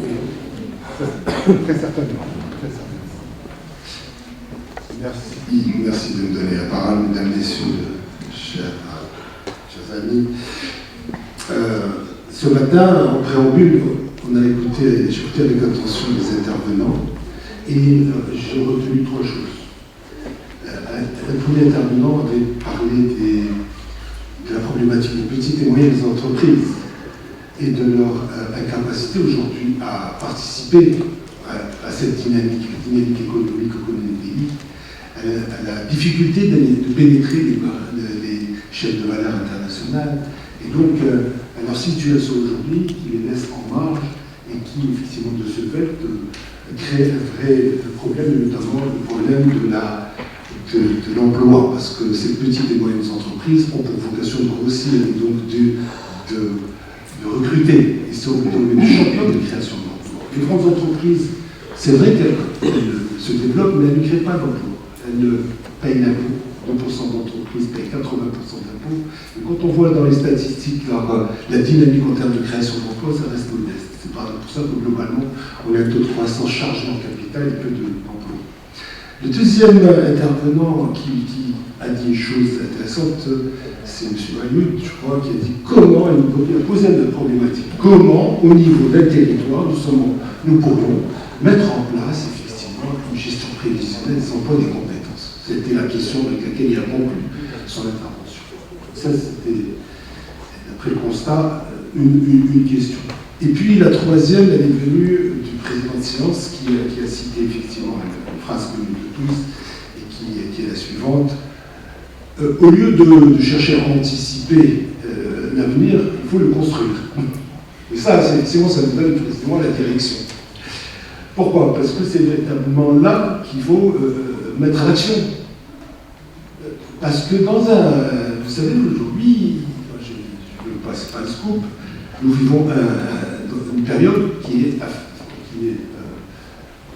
Très certainement. Très certainement. Merci. Merci de me donner la parole, mesdames, messieurs, chers amis. Ce matin, en préambule, j'ai écouté avec attention les intervenants et j'ai retenu 3 choses. Le premier intervenant avait parlé de la problématique des petites et moyennes entreprises et de leur incapacité aujourd'hui à participer à cette dynamique économique que connaît le pays, à la difficulté de pénétrer les chaînes de valeur internationales et donc à leur situation aujourd'hui qui les laisse en marge et qui, effectivement, de ce fait, crée un vrai problème, notamment le problème de l'emploi, parce que ces petites et moyennes entreprises ont pour vocation de grossir et donc de recruter. Ils sont les champions de création d'emplois. Les grandes entreprises, c'est vrai qu'elles se développent, mais elles ne créent pas d'emplois. Elles payent l'impôt. 2% d'entreprises payent 80% d'impôts. Et quand on voit dans les statistiques la dynamique en termes de création d'emplois, ça reste modeste. C'est pour ça que globalement, on a un taux de croissance chargé en capital et peu d'emplois. Le deuxième intervenant qui a dit une chose intéressante, c'est M. Mahmoud, je crois, qui a dit comment, il a posé une problématique, comment, au niveau d'un territoire, nous pourrions mettre en place, effectivement, une gestion prévisionnelle des emplois et des compétences. C'était la question avec laquelle il a conclu son intervention. Ça, c'était, d'après le constat, une question. Et puis la troisième, elle est venue du président de séance qui a cité effectivement une phrase connue de tous et qui est la suivante. Au lieu de chercher à anticiper l'avenir, il faut le construire. Et ça, effectivement, ça nous donne précisément la direction. Pourquoi? Parce que c'est véritablement là qu'il faut mettre à l'action. Parce que vous savez qu'aujourd'hui, je ne veux pas, c'est pas un scoop, nous vivons dans une période qui est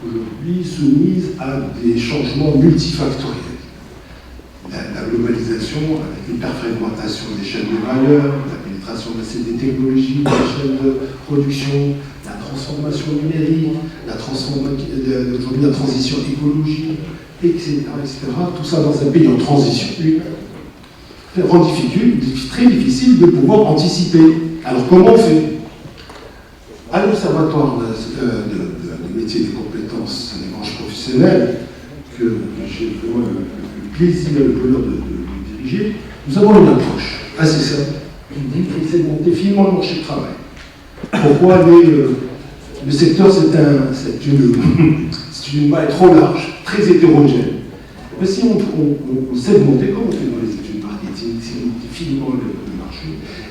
aujourd'hui soumise à des changements multifactoriels. La globalisation, avec l'hyperfragmentation des chaînes de valeur, la pénétration des technologies, des chaînes de production, la transformation numérique, la transition écologique, etc., tout ça dans un pays en transition rend très difficile de pouvoir anticiper. Alors comment on fait? À l'Observatoire de métiers et des compétences des branches professionnelles, que j'ai vraiment le plaisir et le bonheur de diriger, nous avons une approche assez simple qui dit qu'il faut segmenter finement le marché du travail. Pourquoi le secteur, c'est une maille trop large, très hétérogène. Mais si on segmentait, comme on fait dans les études marketing, si on définit le marché,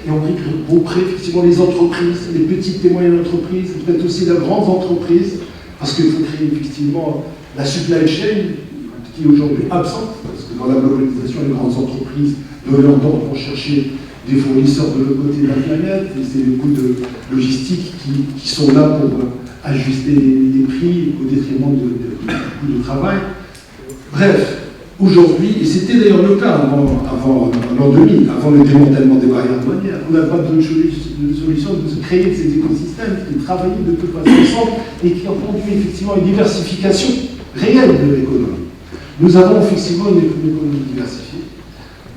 et on regrouperait effectivement les entreprises, les petites et moyennes entreprises, peut-être aussi les grandes entreprises, parce qu'il faut créer effectivement la supply chain, qui est aujourd'hui absente, parce que dans la globalisation, les grandes entreprises de leur temps vont chercher des fournisseurs de l'autre côté de la planète, et c'est les coûts de logistique qui sont là pour ajuster les prix au détriment du coût de travail. Bref, aujourd'hui, et c'était d'ailleurs le cas avant l'an 2000, avant le démantèlement des barrières douanières, on n'a pas de solution de se créer ces écosystèmes qui travaillaient de toute façon ensemble et qui ont conduit effectivement à une diversification réelle de l'économie. Nous avons effectivement une économie diversifiée,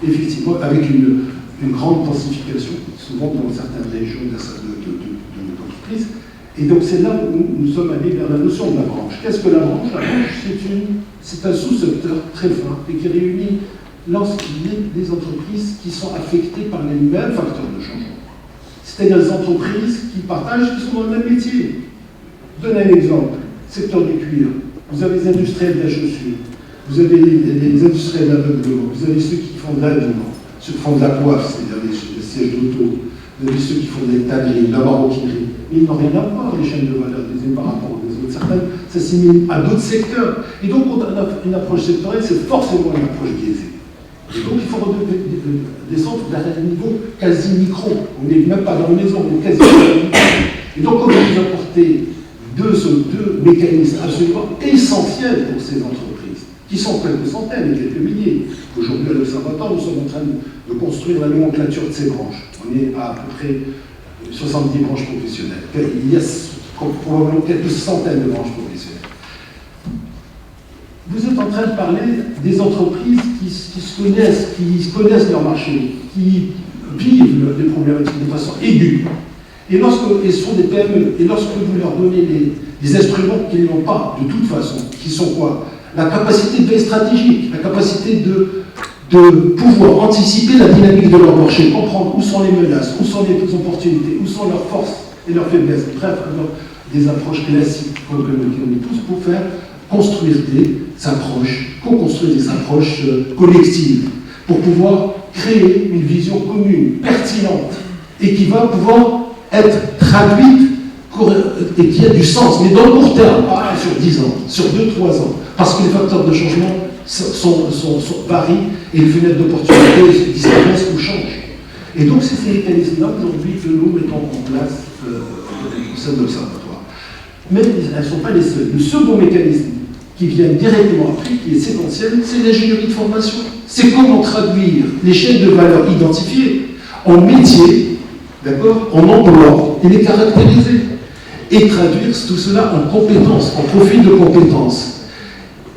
effectivement avec une grande densification, souvent dans certaines régions d'entreprises. Et donc c'est là où nous sommes allés vers la notion de la branche. Qu'est-ce que la branche? La branche, c'est un sous-secteur très fin et qui réunit l'ensemble des entreprises qui sont affectées par les mêmes facteurs de changement. C'est-à-dire des entreprises qui partagent, qui sont dans le même métier. Je donne un exemple. Secteur du cuir. Vous avez les industriels de la chaussure. Vous avez les industriels de l'aveuglement. Vous avez ceux qui font de l'habillement. Ceux qui font de la coiffe, c'est-à-dire les sièges d'auto. Vous avez ceux qui font de la tannerie, de la maroquinerie. Ils n'ont rien à voir, les chaînes de valeur des uns par rapport aux autres. Certaines s'assimilent à d'autres secteurs. Et donc, quand on a une approche sectorielle, c'est forcément une approche biaisée. Et donc, il faut descendre vers un niveau quasi micro. On n'est même pas dans la maison, on est quasi micro. Et donc, on va vous apporter deux mécanismes absolument essentiels pour ces entreprises. qui sont quelques centaines et quelques milliers. Aujourd'hui, à l'Observatoire, nous sommes en train de construire la nomenclature de ces branches. On est à peu près 70 branches professionnelles. Il y a probablement quelques centaines de branches professionnelles. Vous êtes en train de parler des entreprises qui connaissent leur marché, qui vivent les problématiques de façon aiguë. Et ce sont des PME. Et lorsque vous leur donnez des instruments qu'ils n'ont pas, de toute façon, qui sont quoi? La capacité de veille stratégique, la capacité de pouvoir anticiper la dynamique de leur marché, comprendre où sont les menaces, où sont les opportunités, où sont leurs forces et leurs faiblesses. Bref, des approches classiques comme que nous connaissons tous pour faire construire des approches, co-construire des approches collectives, pour pouvoir créer une vision commune, pertinente, et qui va pouvoir être traduite et qui a du sens, mais dans le court terme, pas sur 10 ans, sur 2-3 ans, parce que les facteurs de changement varient et les fenêtres d'opportunité disparaissent ou changent. Et donc c'est ces mécanismes-là aujourd'hui que nous mettons en place au sein de l'Observatoire. Mais elles ne sont pas les seules. Le second mécanisme qui vient directement après, qui est séquentiel, c'est l'ingénierie de formation. C'est comment traduire les chaînes de valeur identifiées en métiers, d'accord, en emploi, et les caractériser. Et traduire tout cela en compétences, en profil de compétences.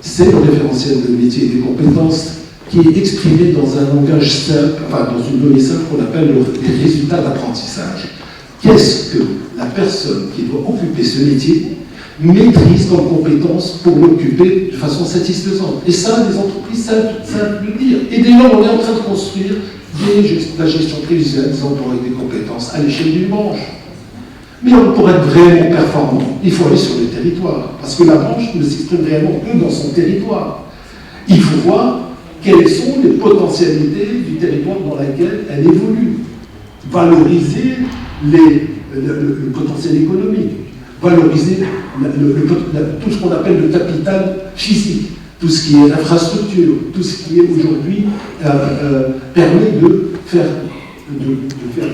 C'est le référentiel de métier et des compétences qui est exprimé dans un langage simple, enfin dans une donnée simple qu'on appelle les résultats d'apprentissage. Qu'est-ce que la personne qui doit occuper ce métier maîtrise comme compétence pour l'occuper de façon satisfaisante? Et ça, les entreprises savent le dire. Et dès lors, on est en train de construire la gestion prévisionnelle des emplois et des compétences à l'échelle d'une branche. Mais pour être vraiment performant, il faut aller sur le territoire, parce que la branche ne s'exprime réellement que dans son territoire. Il faut voir quelles sont les potentialités du territoire dans lequel elle évolue. Valoriser le potentiel économique, valoriser tout ce qu'on appelle le capital physique, tout ce qui est infrastructure, tout ce qui est aujourd'hui permet de faire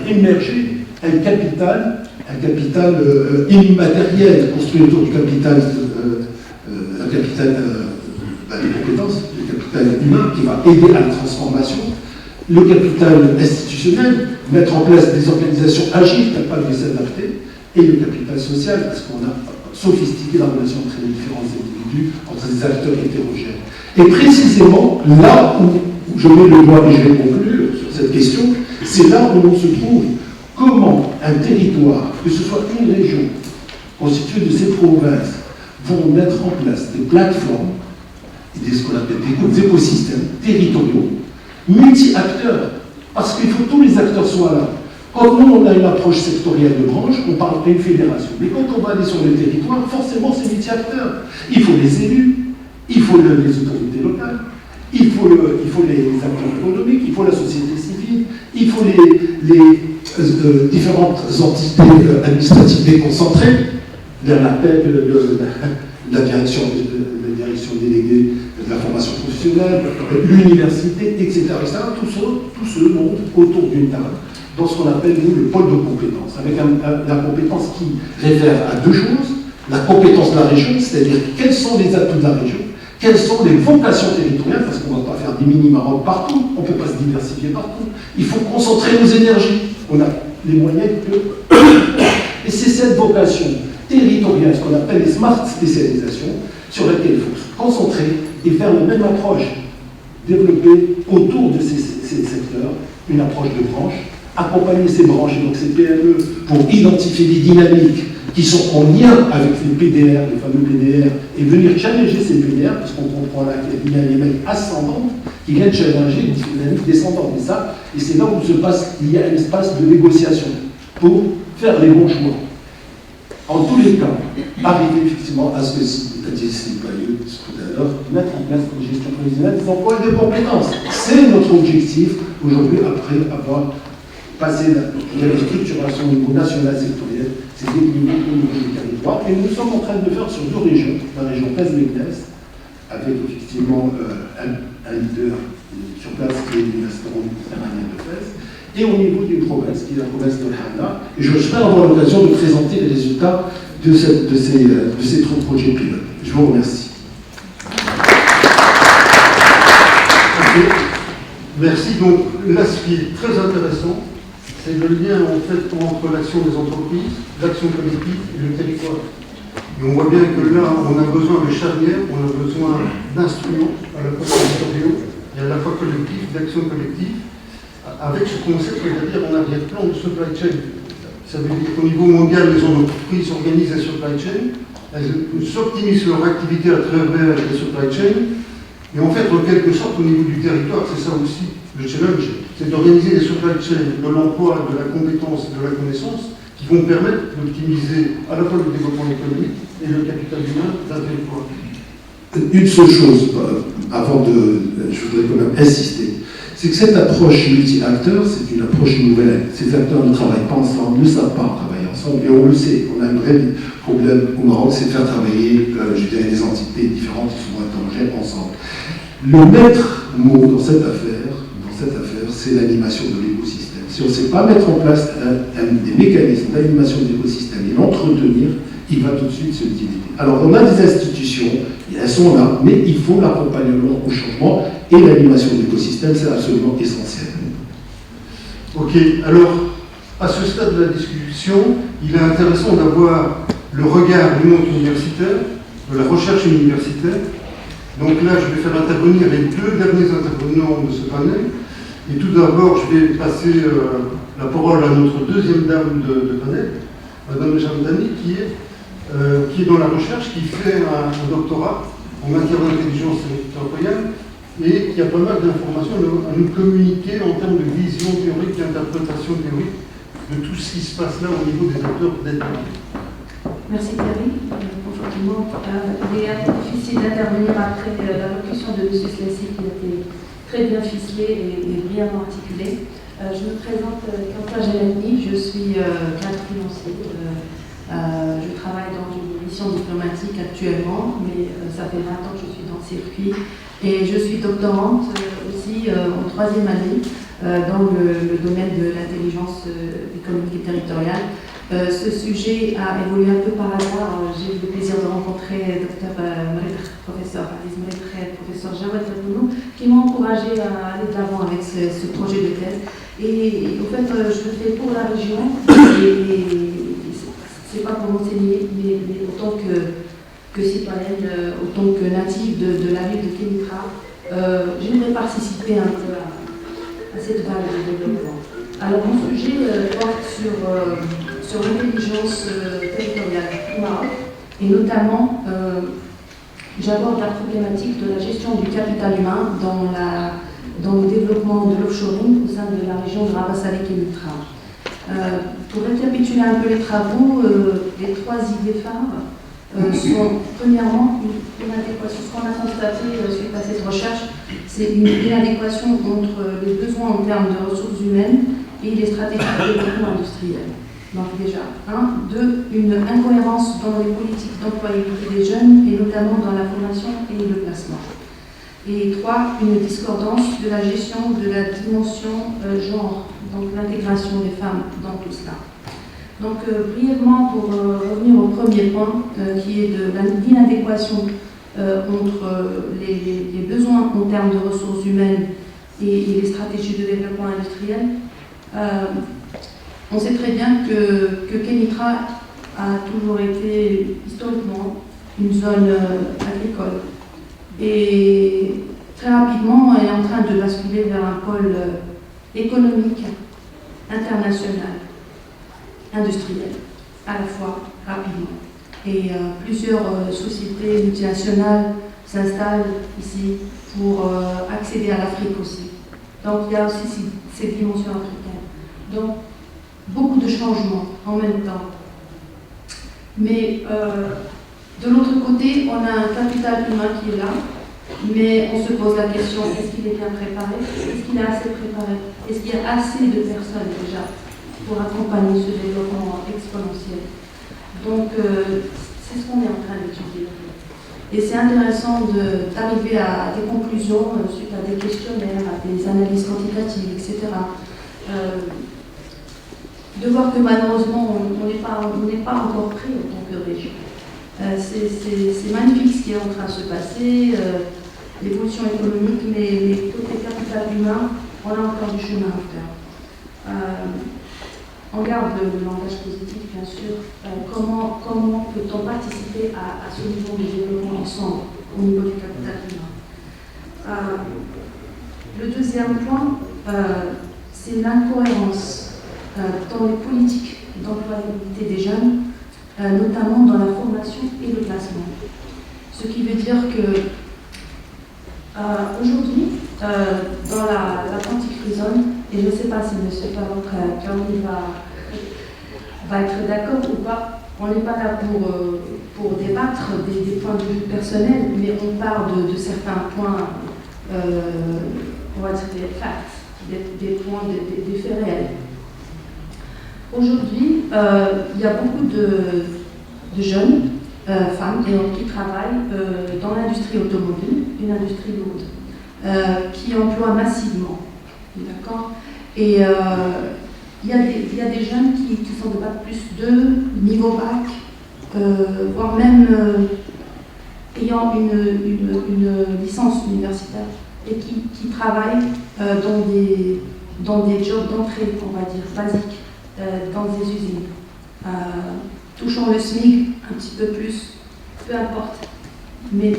émerger un capital immatériel, construit autour du capital, des compétences, le capital humain qui va aider à la transformation, le capital institutionnel, mettre en place des organisations agiles capables de s'adapter, et le capital social, parce qu'on a sophistiqué la relation entre les différents individus, entre des acteurs hétérogènes. Et précisément, là où je mets le doigt et je vais conclure sur cette question, c'est là où l'on se trouve. Comment un territoire, que ce soit une région constituée de ces provinces, vont mettre en place des plateformes, ce qu'on appelle des écosystèmes territoriaux, multi-acteurs, parce qu'il faut que tous les acteurs soient là. Quand nous, on a une approche sectorielle de branche, on parle d'une fédération. Mais quand on va aller sur le territoire, forcément, c'est multi-acteurs. Il faut les élus, il faut les autorités locales, il faut les acteurs économiques, il faut la société civile, il faut les différentes entités administratives déconcentrées, la direction déléguée de la formation professionnelle, l'université, etc. Tout ce monde autour d'une table, dans ce qu'on appelle, nous, le pôle de compétences, avec la compétence qui réfère à deux choses. La compétence de la région, c'est-à-dire quels sont les atouts de la région, quelles sont les vocations territoriales, parce qu'on ne va pas faire des mini-Maroc partout, on ne peut pas se diversifier partout. Il faut concentrer nos énergies. On a les moyens que... Et c'est cette vocation territoriale, ce qu'on appelle les smart spécialisations, sur laquelle il faut se concentrer et faire la même approche, développer autour de ces secteurs une approche de branche, accompagner ces branches, et donc ces PME, pour identifier les dynamiques qui sont en lien avec les PDR, les fameux PDR, et venir challenger ces PDR, parce qu'on comprend là qu'il y a des dynamiques ascendantes qui viennent challenger une dynamique descendante. Et c'est là où il y a un espace de négociation pour faire les bons choix. En tous les cas, arriver effectivement à ce que tu as dit, c'est pas lieu tout à l'heure, mettre en place une gestion prévisionnelle des emplois et des compétences. C'est notre objectif aujourd'hui, après avoir passé la structuration au niveau national sectoriel, c'est d'équilibrer au niveau des territoires. Et nous sommes en train de le faire sur deux régions, la région Fès-Meknès, avec effectivement un leader sur place qui est l'Université méditerranéenne de Fès, et au niveau d'une province, qui est la province de Hana. Et je vais avoir l'occasion de présenter les résultats de ces 3 projets pilotes. Je vous remercie. Merci. Donc là, ce qui est très intéressant, c'est le lien en fait entre l'action des entreprises, l'action collective et le territoire. Et on voit bien que là, on a besoin de charnières, on a besoin d'instruments, à la fois territoriaux et à la fois collectifs, d'action collective, avec ce concept, c'est-à-dire en arrière-plan de supply chain. Ça veut dire qu'au niveau mondial, les entreprises organisent la supply chain, elles s'optimisent leur activité à travers la supply chain, et en fait, en quelque sorte, au niveau du territoire, c'est ça aussi le challenge, c'est d'organiser des supply chains de l'emploi, de la compétence et de la connaissance qui vont permettre d'optimiser à la fois le développement économique et le capital humain d'un territoire. Une seule chose, avant je voudrais quand même insister, c'est que cette approche multi-acteurs, c'est une approche nouvelle. Ces acteurs ne travaillent pas ensemble, ne savent pas travailler ensemble, et on le sait. On a un vrai problème au Maroc, c'est de faire travailler, je dirais, des entités différentes qui sont étrangères ensemble. Le maître mot dans cette affaire, c'est l'animation de l'écosystème. Si on ne sait pas mettre en place des mécanismes d'animation de l'écosystème et l'entretenir, il va tout de suite se diluer. Alors, on a des institutions, elles sont là, mais il faut l'accompagnement au changement et l'animation de l'écosystème, c'est absolument essentiel. Ok, alors, à ce stade de la discussion, il est intéressant d'avoir le regard du monde universitaire, de la recherche universitaire. Donc là, je vais faire intervenir les deux derniers intervenants de ce panel. Et tout d'abord, je vais passer la parole à notre deuxième dame de panel, Madame Jamdani, qui est dans la recherche, qui fait un doctorat en matière d'intelligence territoriale et qui a pas mal d'informations à nous communiquer en termes de vision théorique, d'interprétation théorique de tout ce qui se passe là au niveau des acteurs d'aide. Merci Thierry. Bonjour tout le monde. Il est un peu difficile d'intervenir après l'allocution de M. Slessy qui a été très bien ficelée et brillamment articulée. Je me présente Quentin Gelani, je suis cadre financier. Je travaille dans une mission diplomatique actuellement, mais ça fait 20 ans que je suis dans le circuit. Et je suis doctorante aussi en 3e année dans le domaine de l'intelligence économique et territoriale. Ce sujet a évolué un peu par hasard. J'ai eu le plaisir de rencontrer professeur Jawad Rabounou, qui m'a encouragé à aller de l'avant avec ce projet de thèse. Et au fait, je le fais pour la région, et c'est pas pour m'enseigner, mais autant que citoyenne, autant que native de la ville de Kénitra, j'aimerais participer un peu à cette vague de développement. Alors, mon sujet porte sur l'intelligence territoriale au Maroc, et notamment, j'aborde la problématique de la gestion du capital humain dans le développement de l'offshoring au sein de la région de Rabas Salé Kénitra. Pour récapituler un peu les travaux, les 3 idées phares sont premièrement une inadéquation. Ce qu'on a constaté suite à cette recherche, c'est une inadéquation entre les besoins en termes de ressources humaines et les stratégies de développement industriel. Donc déjà, 1. 2. Une incohérence dans les politiques d'employabilité des jeunes, et notamment dans la formation et le placement. Et 3. Une discordance de la gestion de la dimension genre, donc l'intégration des femmes dans tout cela. Donc brièvement, pour revenir au premier point, qui est de l'inadéquation entre les besoins en termes de ressources humaines et les stratégies de développement industriel. On sait très bien que Kénitra a toujours été historiquement une zone agricole. Et très rapidement, elle est en train de basculer vers un pôle économique, international, industriel, à la fois rapidement. Et plusieurs sociétés multinationales s'installent ici pour accéder à l'Afrique aussi. Donc il y a aussi cette dimension africaine. Donc beaucoup de changements en même temps. Mais de l'autre côté, on a un capital humain qui est là, mais on se pose la question, est-ce qu'il est bien préparé? Est-ce qu'il est assez préparé? Est-ce qu'il y a assez de personnes déjà pour accompagner ce développement exponentiel? Donc c'est ce qu'on est en train d'étudier. Et c'est intéressant d'arriver à des conclusions suite à des questionnaires, à des analyses quantitatives, etc. De voir que malheureusement on n'est pas encore prêt en tant que région. C'est magnifique ce qui est en train de se passer. l'évolution économique, mais côté capital humain, on a encore du chemin à faire. On garde le langage positif, bien sûr. Comment peut-on participer à ce niveau de développement ensemble, au niveau du capital humain? Le deuxième point, c'est l'incohérence dans les politiques d'employabilité des jeunes, notamment dans la formation et le placement. Ce qui veut dire que aujourd'hui, dans l'Atlantic Free Zone, et je ne sais pas si M. Farouk Kaoui va être d'accord ou pas, on n'est pas là pour débattre des points de vue personnels, mais on parle de certains points, on va dire des facts, des points, des faits réels. Aujourd'hui, il y a beaucoup de jeunes femmes et hommes qui travaillent dans l'industrie automobile, une industrie lourde, qui emploie massivement. D'accord? Et il y a des jeunes qui sont de bac plus 2, niveau bac, voire même ayant une licence universitaire et qui travaillent dans des jobs d'entrée, on va dire, basiques, dans des usines. Touchant le SMIC, un petit peu plus, peu importe. Mais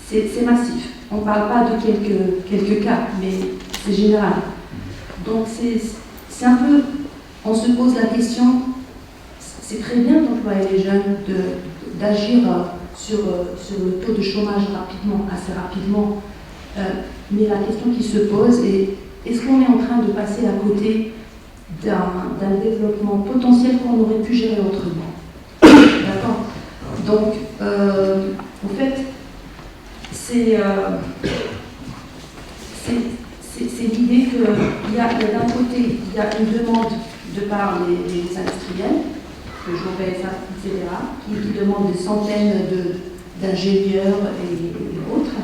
c'est massif. On ne parle pas de quelques cas, mais c'est général. Donc c'est un peu, on se pose la question, c'est très bien d'employer les jeunes, d'agir sur le taux de chômage rapidement, assez rapidement. Mais la question qui se pose est, est-ce qu'on est en train de passer à côté d'un développement potentiel qu'on aurait pu gérer autrement? D'accord? Donc, en fait, c'est l'idée qu'il y a d'un côté, il y a une demande de par les industriels, le jour BSA, etc., qui demandent des centaines d'ingénieurs et autres.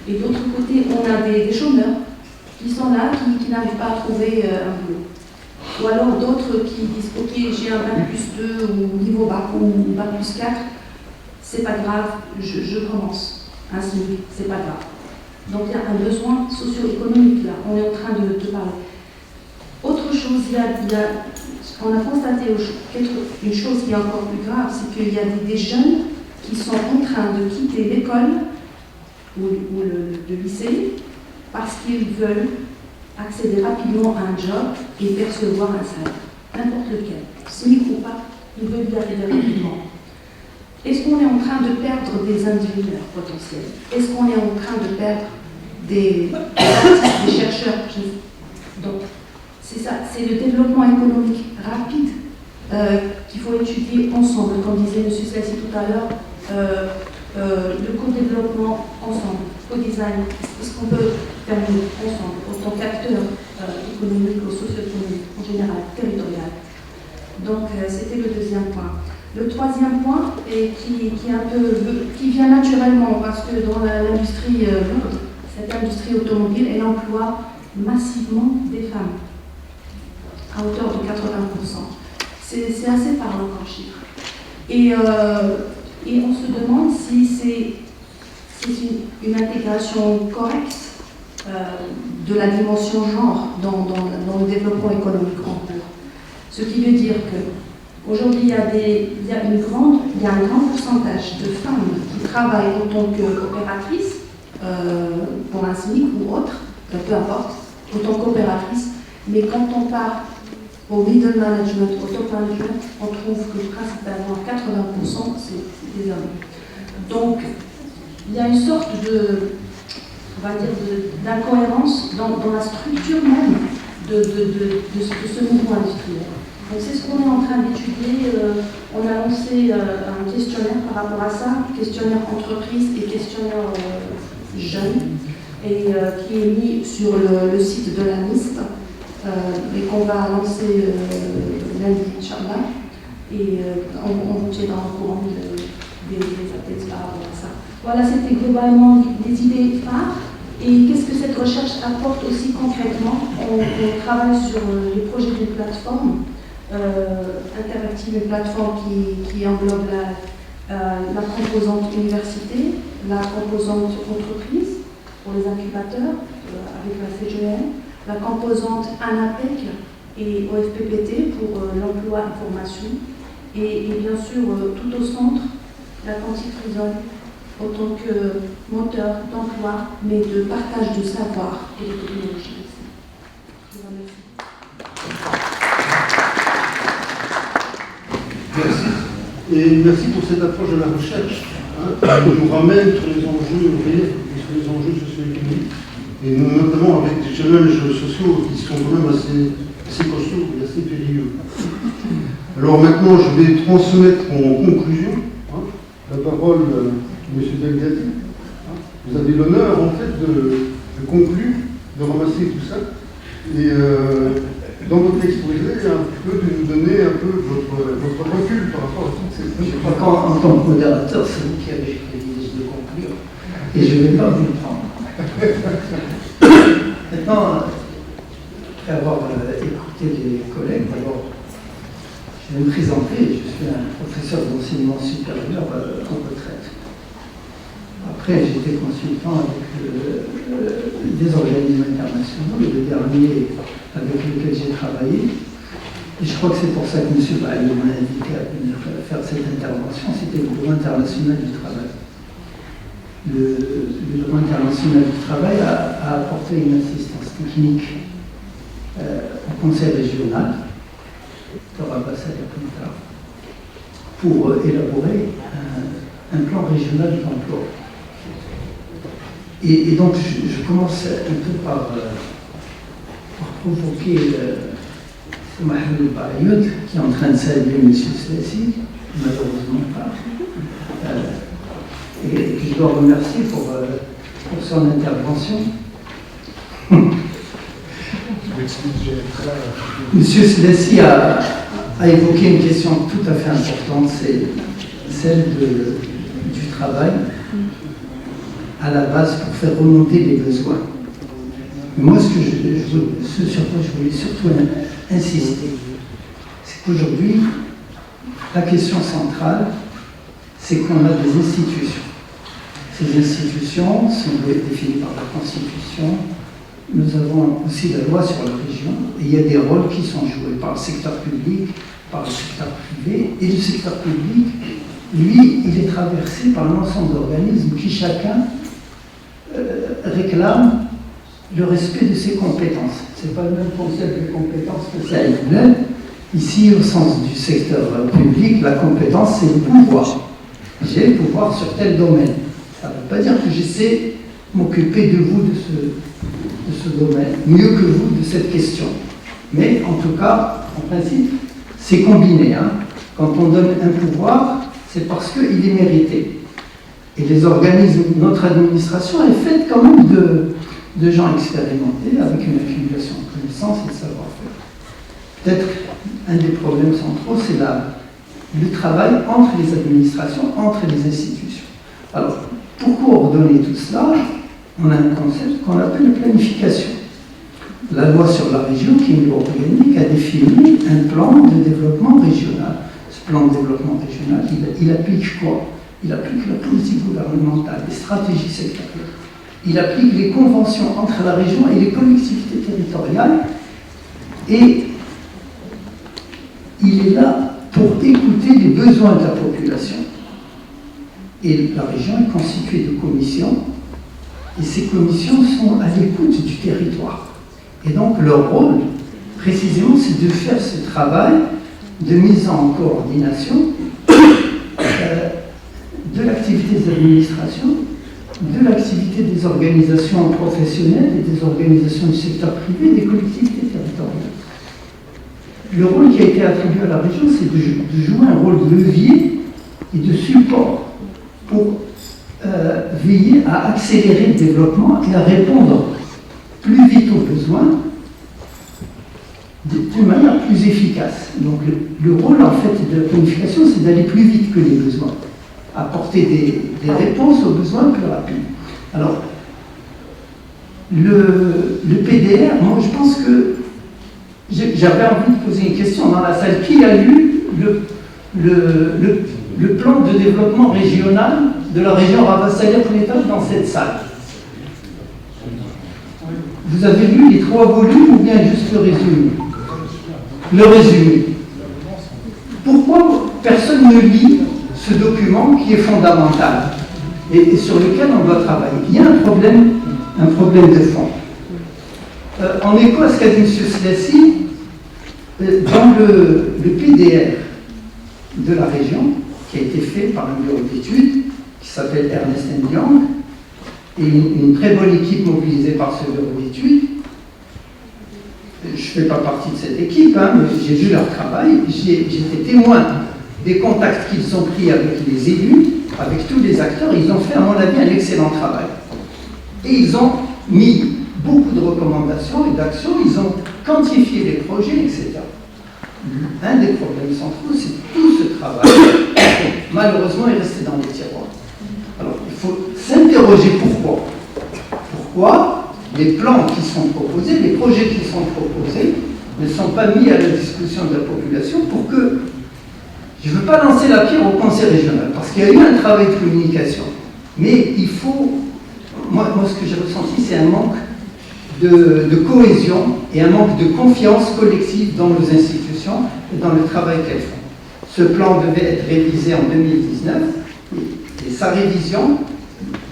Et d'autre côté, on a des chômeurs qui sont là, qui n'arrivent pas à trouver un boulot. Ou alors d'autres qui disent « Ok, j'ai un bac plus 2 ou niveau bac ou bac plus 4, c'est pas grave, je commence. Un SMIC, c'est pas grave. » Donc il y a un besoin socio-économique là, on est en train de parler. Autre chose, on a constaté une chose qui est encore plus grave, c'est qu'il y a des jeunes qui sont en train de quitter l'école ou le lycée parce qu'ils veulent accéder rapidement à un job et percevoir un salaire, n'importe lequel, SMIC ou pas, ils veulent y arriver rapidement. Est-ce qu'on est en train de perdre des ingénieurs potentiels? Est-ce qu'on est en train de perdre des artistes, des chercheurs? Donc, c'est ça, c'est le développement économique rapide qu'il faut étudier ensemble. Comme disait M. Slassi tout à l'heure, le co-développement ensemble, co-design, est-ce qu'on peut faire mieux ensemble, autant qu'acteurs économiques ou socio-économiques, en général, territorial. Donc, c'était le deuxième point. Le troisième point, et qui vient naturellement, parce que dans l'industrie lourde, cette industrie automobile, elle emploie massivement des femmes, à hauteur de 80%. C'est assez parlant comme chiffre. Et on se demande si c'est une intégration correcte de la dimension genre dans le développement économique en cours. Ce qui veut dire que aujourd'hui, il y a un grand pourcentage de femmes qui travaillent en tant qu'opératrices, pour un SMIC ou autre, peu importe, en tant qu'opératrices, mais quand on part au middle management, au top management, on trouve que principalement 80% c'est des hommes. Donc, il y a une sorte on va dire, d'incohérence dans la structure même de ce mouvement industriel. Donc c'est ce qu'on est en train d'étudier. On a lancé un questionnaire par rapport à ça, questionnaire entreprise et questionnaire jeunes, et qui est mis sur le site de la NIST, et qu'on va lancer lundi, Inch'Allah, et on vous tiendra au courant des updates par rapport à ça. Voilà, c'était globalement des idées phares. Et qu'est-ce que cette recherche apporte aussi concrètement? On travaille sur les projets d'une plateforme interactive, une plateforme qui englobe la composante université, la composante entreprise pour les incubateurs avec la CGN, la composante ANAPEC et OFPPT pour l'emploi et formation, et bien sûr tout au centre, la cantine Frisol, autant que moteur d'emploi, mais de partage de savoir et de technologie aussi. Je vous remercie. Merci. Et merci pour cette approche de la recherche, qui nous ramène sur les enjeux réels, sur les enjeux socio-économiques, et notamment avec des challenges sociaux qui sont quand même assez costauds et assez périlleux. Alors maintenant, je vais transmettre en conclusion la parole à M. Delgado. Vous avez l'honneur en fait de conclure, de ramasser tout ça, et dans votre exposé, un peu de nous donner un peu votre recul par rapport à toutes ces questions. Je crois qu'en tant que modérateur, c'est vous qui avez choisi de conclure, et je ne vais pas vous le prendre. Maintenant, après avoir écouté les collègues, d'abord, je vais me présenter. Je suis un professeur d'enseignement supérieur en retraite. Après, j'étais consultant avec des organismes internationaux, et le dernier avec lequel j'ai travaillé. Et je crois que c'est pour ça que M. Bailly m'a invité à venir faire cette intervention. C'était le droit international du travail. Le droit international du travail a apporté une assistance technique au Conseil régional de Rabat-Salé-Punta pour élaborer un plan régional d'emploi. Et donc, je commence un peu par provoquer Mohamed Bayoud, qui est en train de saluer M. Slassi, malheureusement pas. Et que je dois remercier pour son intervention. M. Slassi a évoqué une question tout à fait importante, c'est celle du travail à la base pour faire remonter les besoins. Mais moi, ce sur quoi je voulais surtout insister, c'est qu'aujourd'hui, la question centrale, c'est qu'on a des institutions. Ces institutions sont définies par la Constitution. Nous avons aussi la loi sur la région, et il y a des rôles qui sont joués par le secteur public, par le secteur privé, et le secteur public, lui, il est traversé par un ensemble d'organismes qui chacun réclame le respect de ses compétences. Ce n'est pas le même concept de compétence que ça est. Ici, au sens du secteur public, la compétence, c'est le pouvoir. J'ai le pouvoir sur tel domaine. Ça ne veut pas dire que j'essaie de m'occuper de vous de ce domaine, mieux que vous de cette question. Mais en tout cas, en principe, c'est combiné. Quand on donne un pouvoir, c'est parce qu'il est mérité. Et les organismes, notre administration est faite quand même de gens expérimentés avec une accumulation de connaissances et de savoir-faire. Peut-être un des problèmes centraux, c'est le travail entre les administrations, entre les institutions. Alors, pour coordonner tout cela, on a un concept qu'on appelle la planification. La loi sur la région, qui est une loi organique, a défini un plan de développement régional. Ce plan de développement régional, il applique quoi? Il applique la politique gouvernementale, les stratégies sectorielles. Il applique les conventions entre la région et les collectivités territoriales. Et il est là pour écouter les besoins de la population. Et la région est constituée de commissions. Et ces commissions sont à l'écoute du territoire. Et donc leur rôle, précisément, c'est de faire ce travail de mise en coordination de l'activité des administrations, de l'activité des organisations professionnelles et des organisations du secteur privé, des collectivités territoriales. Le rôle qui a été attribué à la région, c'est de jouer un rôle de levier et de support pour veiller à accélérer le développement et à répondre plus vite aux besoins d'une manière plus efficace. Donc le rôle en fait de la planification, c'est d'aller plus vite que les besoins, apporter des réponses aux besoins plus rapides. Alors, le PDR, moi je pense que j'avais envie de poser une question dans la salle. Qui a lu le plan de développement régional de la région Rabat-Salé-Punta dans cette salle? Vous avez lu les 3 volumes ou bien juste le résumé? Le résumé. Pourquoi personne ne lit ce document qui est fondamental et sur lequel on doit travailler? Il y a un problème de fond. En écho à ce qu'a dit M. Slassi, dans le PDR de la région, qui a été fait par un bureau d'études qui s'appelle Ernst & Young, et une très bonne équipe mobilisée par ce bureau d'études. Je ne fais pas partie de cette équipe, hein, mais j'ai vu leur travail, j'étais témoin des contacts qu'ils ont pris avec les élus, avec tous les acteurs. Ils ont fait, à mon avis, un excellent travail. Et ils ont mis beaucoup de recommandations et d'actions, ils ont quantifié les projets, etc. Un des problèmes centraux, c'est que tout ce travail, malheureusement, est resté dans les tiroirs. Alors, il faut s'interroger pourquoi. Pourquoi les plans qui sont proposés, les projets qui sont proposés, ne sont pas mis à la discussion de la population pour que... Je ne veux pas lancer la pierre au conseil régional, parce qu'il y a eu un travail de communication. Mais il faut... Moi ce que j'ai ressenti, c'est un manque de cohésion et un manque de confiance collective dans nos institutions et dans le travail qu'elles font. Ce plan devait être révisé en 2019 et sa révision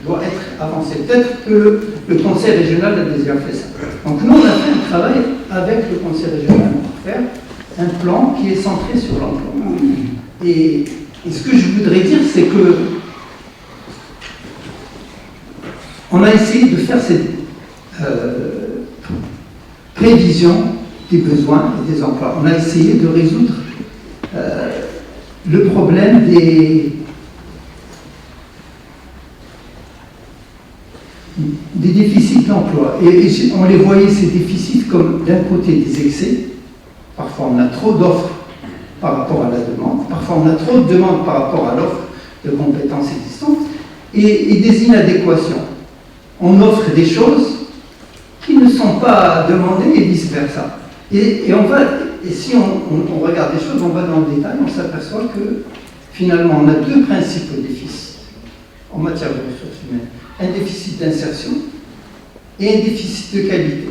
doit être avancée. Peut-être que le conseil régional a déjà fait ça. Donc nous, on a fait un travail avec le conseil régional pour faire un plan qui est centré sur l'emploi. Et ce que je voudrais dire, c'est que on a essayé de faire cette prévision des besoins et des emplois. On a essayé de résoudre le problème des déficits d'emploi. Et on les voyait, ces déficits, comme d'un côté des excès. Parfois, on a trop d'offres par rapport à la demande. Parfois, on a trop de demandes par rapport à l'offre de compétences existantes. Et des inadéquations. On offre des choses qui ne sont pas demandées et vice-versa. Et si on regarde les choses, on va dans le détail, on s'aperçoit que finalement, on a 2 principaux déficits en matière de ressources humaines. Un déficit d'insertion et un déficit de qualité.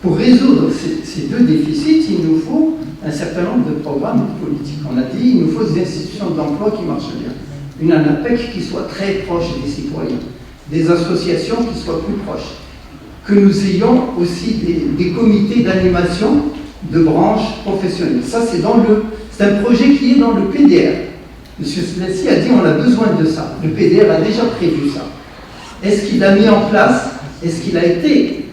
Pour résoudre ces 2 déficits, il nous faut un certain nombre de programmes et de politiques. On a dit qu'il nous faut des institutions d'emploi qui marchent bien. Une ANAPEC qui soit très proche des citoyens, des associations qui soient plus proches, que nous ayons aussi des comités d'animation de branches professionnelles. Ça, c'est un projet qui est dans le PDR. M. Slassi a dit on a besoin de ça. Le PDR a déjà prévu ça. Est-ce qu'il a mis en place? Est-ce qu'il a été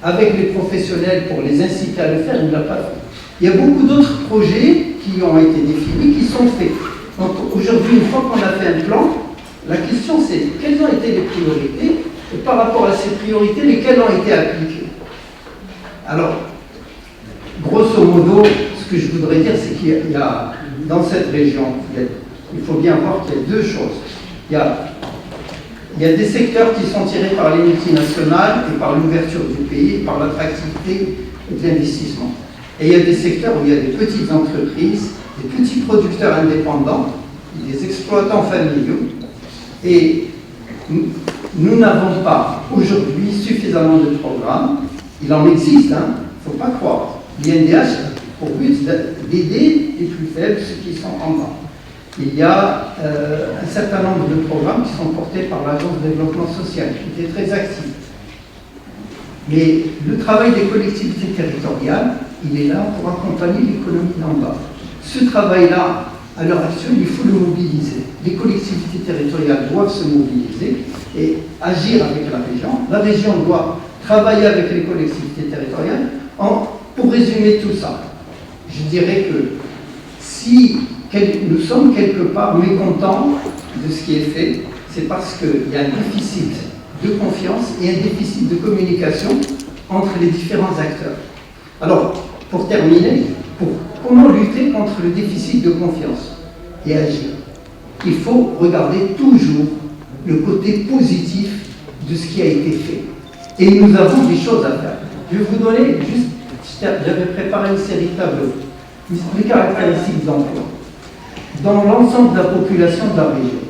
avec les professionnels pour les inciter à le faire? Il ne l'a pas fait. Il y a beaucoup d'autres projets qui ont été définis, qui sont faits. Donc aujourd'hui, une fois qu'on a fait un plan, la question c'est quelles ont été les priorités et par rapport à ces priorités, lesquelles ont été appliquées. Alors, grosso modo, ce que je voudrais dire, c'est qu'il y a dans cette région, il faut bien voir qu'il y a 2 choses. Il y a des secteurs qui sont tirés par les multinationales et par l'ouverture du pays, par l'attractivité de l'investissement. Et il y a des secteurs où il y a des petites entreprises, des petits producteurs indépendants, des exploitants familiaux. Et nous n'avons pas aujourd'hui suffisamment de programmes. Il en existe, hein, il ne faut pas croire. L'INDH a pour but d'aider les plus faibles, ceux qui sont en bas. Il y a un certain nombre de programmes qui sont portés par l'Agence de développement social, qui était très active. Mais le travail des collectivités territoriales, il est là pour accompagner l'économie d'en bas. Ce travail-là, à l'heure actuelle, il faut le mobiliser. Les collectivités territoriales doivent se mobiliser et agir avec la région. La région doit travailler avec les collectivités territoriales. Pour résumer tout ça, je dirais que si nous sommes quelque part mécontents de ce qui est fait, c'est parce qu'il y a un déficit de confiance et un déficit de communication entre les différents acteurs. Alors, pour terminer, comment lutter contre le déficit de confiance et agir? Il faut regarder toujours le côté positif de ce qui a été fait. Et nous avons des choses à faire. Je vais vous donner juste, j'avais préparé une série de tableaux, les caractéristiques d'emploi. Dans l'ensemble de la population de la région,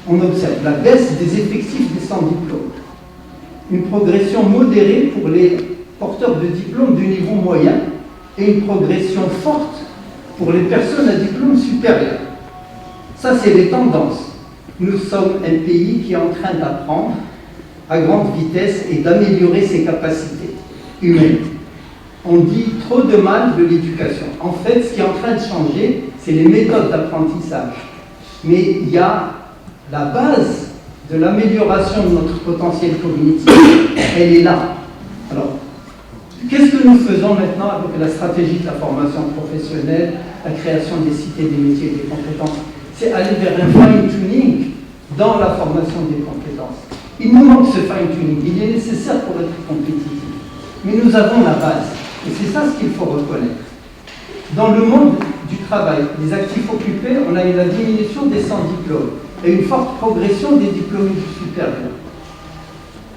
on observe la baisse des effectifs des sans diplôme, une progression modérée pour les porteurs de diplômes de niveau moyen et une progression forte pour les personnes à diplôme supérieur. Ça, c'est les tendances. Nous sommes un pays qui est en train d'apprendre à grande vitesse et d'améliorer ses capacités humaines. On dit trop de mal de l'éducation. En fait, ce qui est en train de changer, c'est les méthodes d'apprentissage. Mais il y a la base de l'amélioration de notre potentiel cognitif, elle est là. Alors, qu'est-ce que nous faisons maintenant avec la stratégie de la formation professionnelle, la création des cités des métiers et des compétences? C'est aller vers un fine-tuning dans la formation des compétences. Il nous manque ce fine-tuning, il est nécessaire pour être compétitif. Mais nous avons la base, et c'est ça ce qu'il faut reconnaître. Dans le monde du travail, les actifs occupés, on a eu la diminution des sans diplômes et une forte progression des diplômés du supérieur.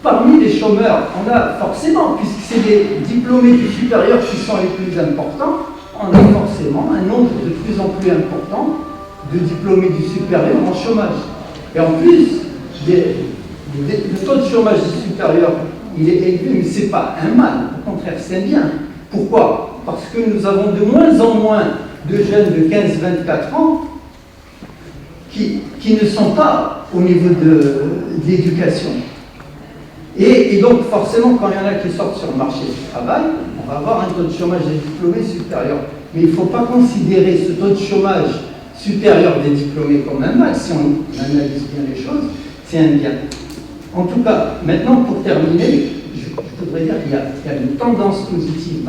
Parmi les chômeurs, on a forcément, puisque c'est les diplômés du supérieur qui sont les plus importants, on a forcément un nombre de plus en plus important de diplômés du supérieur en chômage. Et en plus, le taux de chômage du supérieur, il est élevé, mais ce n'est pas un mal, au contraire, c'est bien. Pourquoi? Parce que nous avons de moins en moins de jeunes de 15-24 ans qui ne sont pas au niveau de l'éducation. Et donc, forcément, quand il y en a qui sortent sur le marché du travail, on va avoir un taux de chômage des diplômés supérieur. Mais il ne faut pas considérer ce taux de chômage supérieur des diplômés comme un mal. Si on analyse bien les choses, c'est un bien. En tout cas, maintenant, pour terminer, je voudrais dire qu'il y a une tendance positive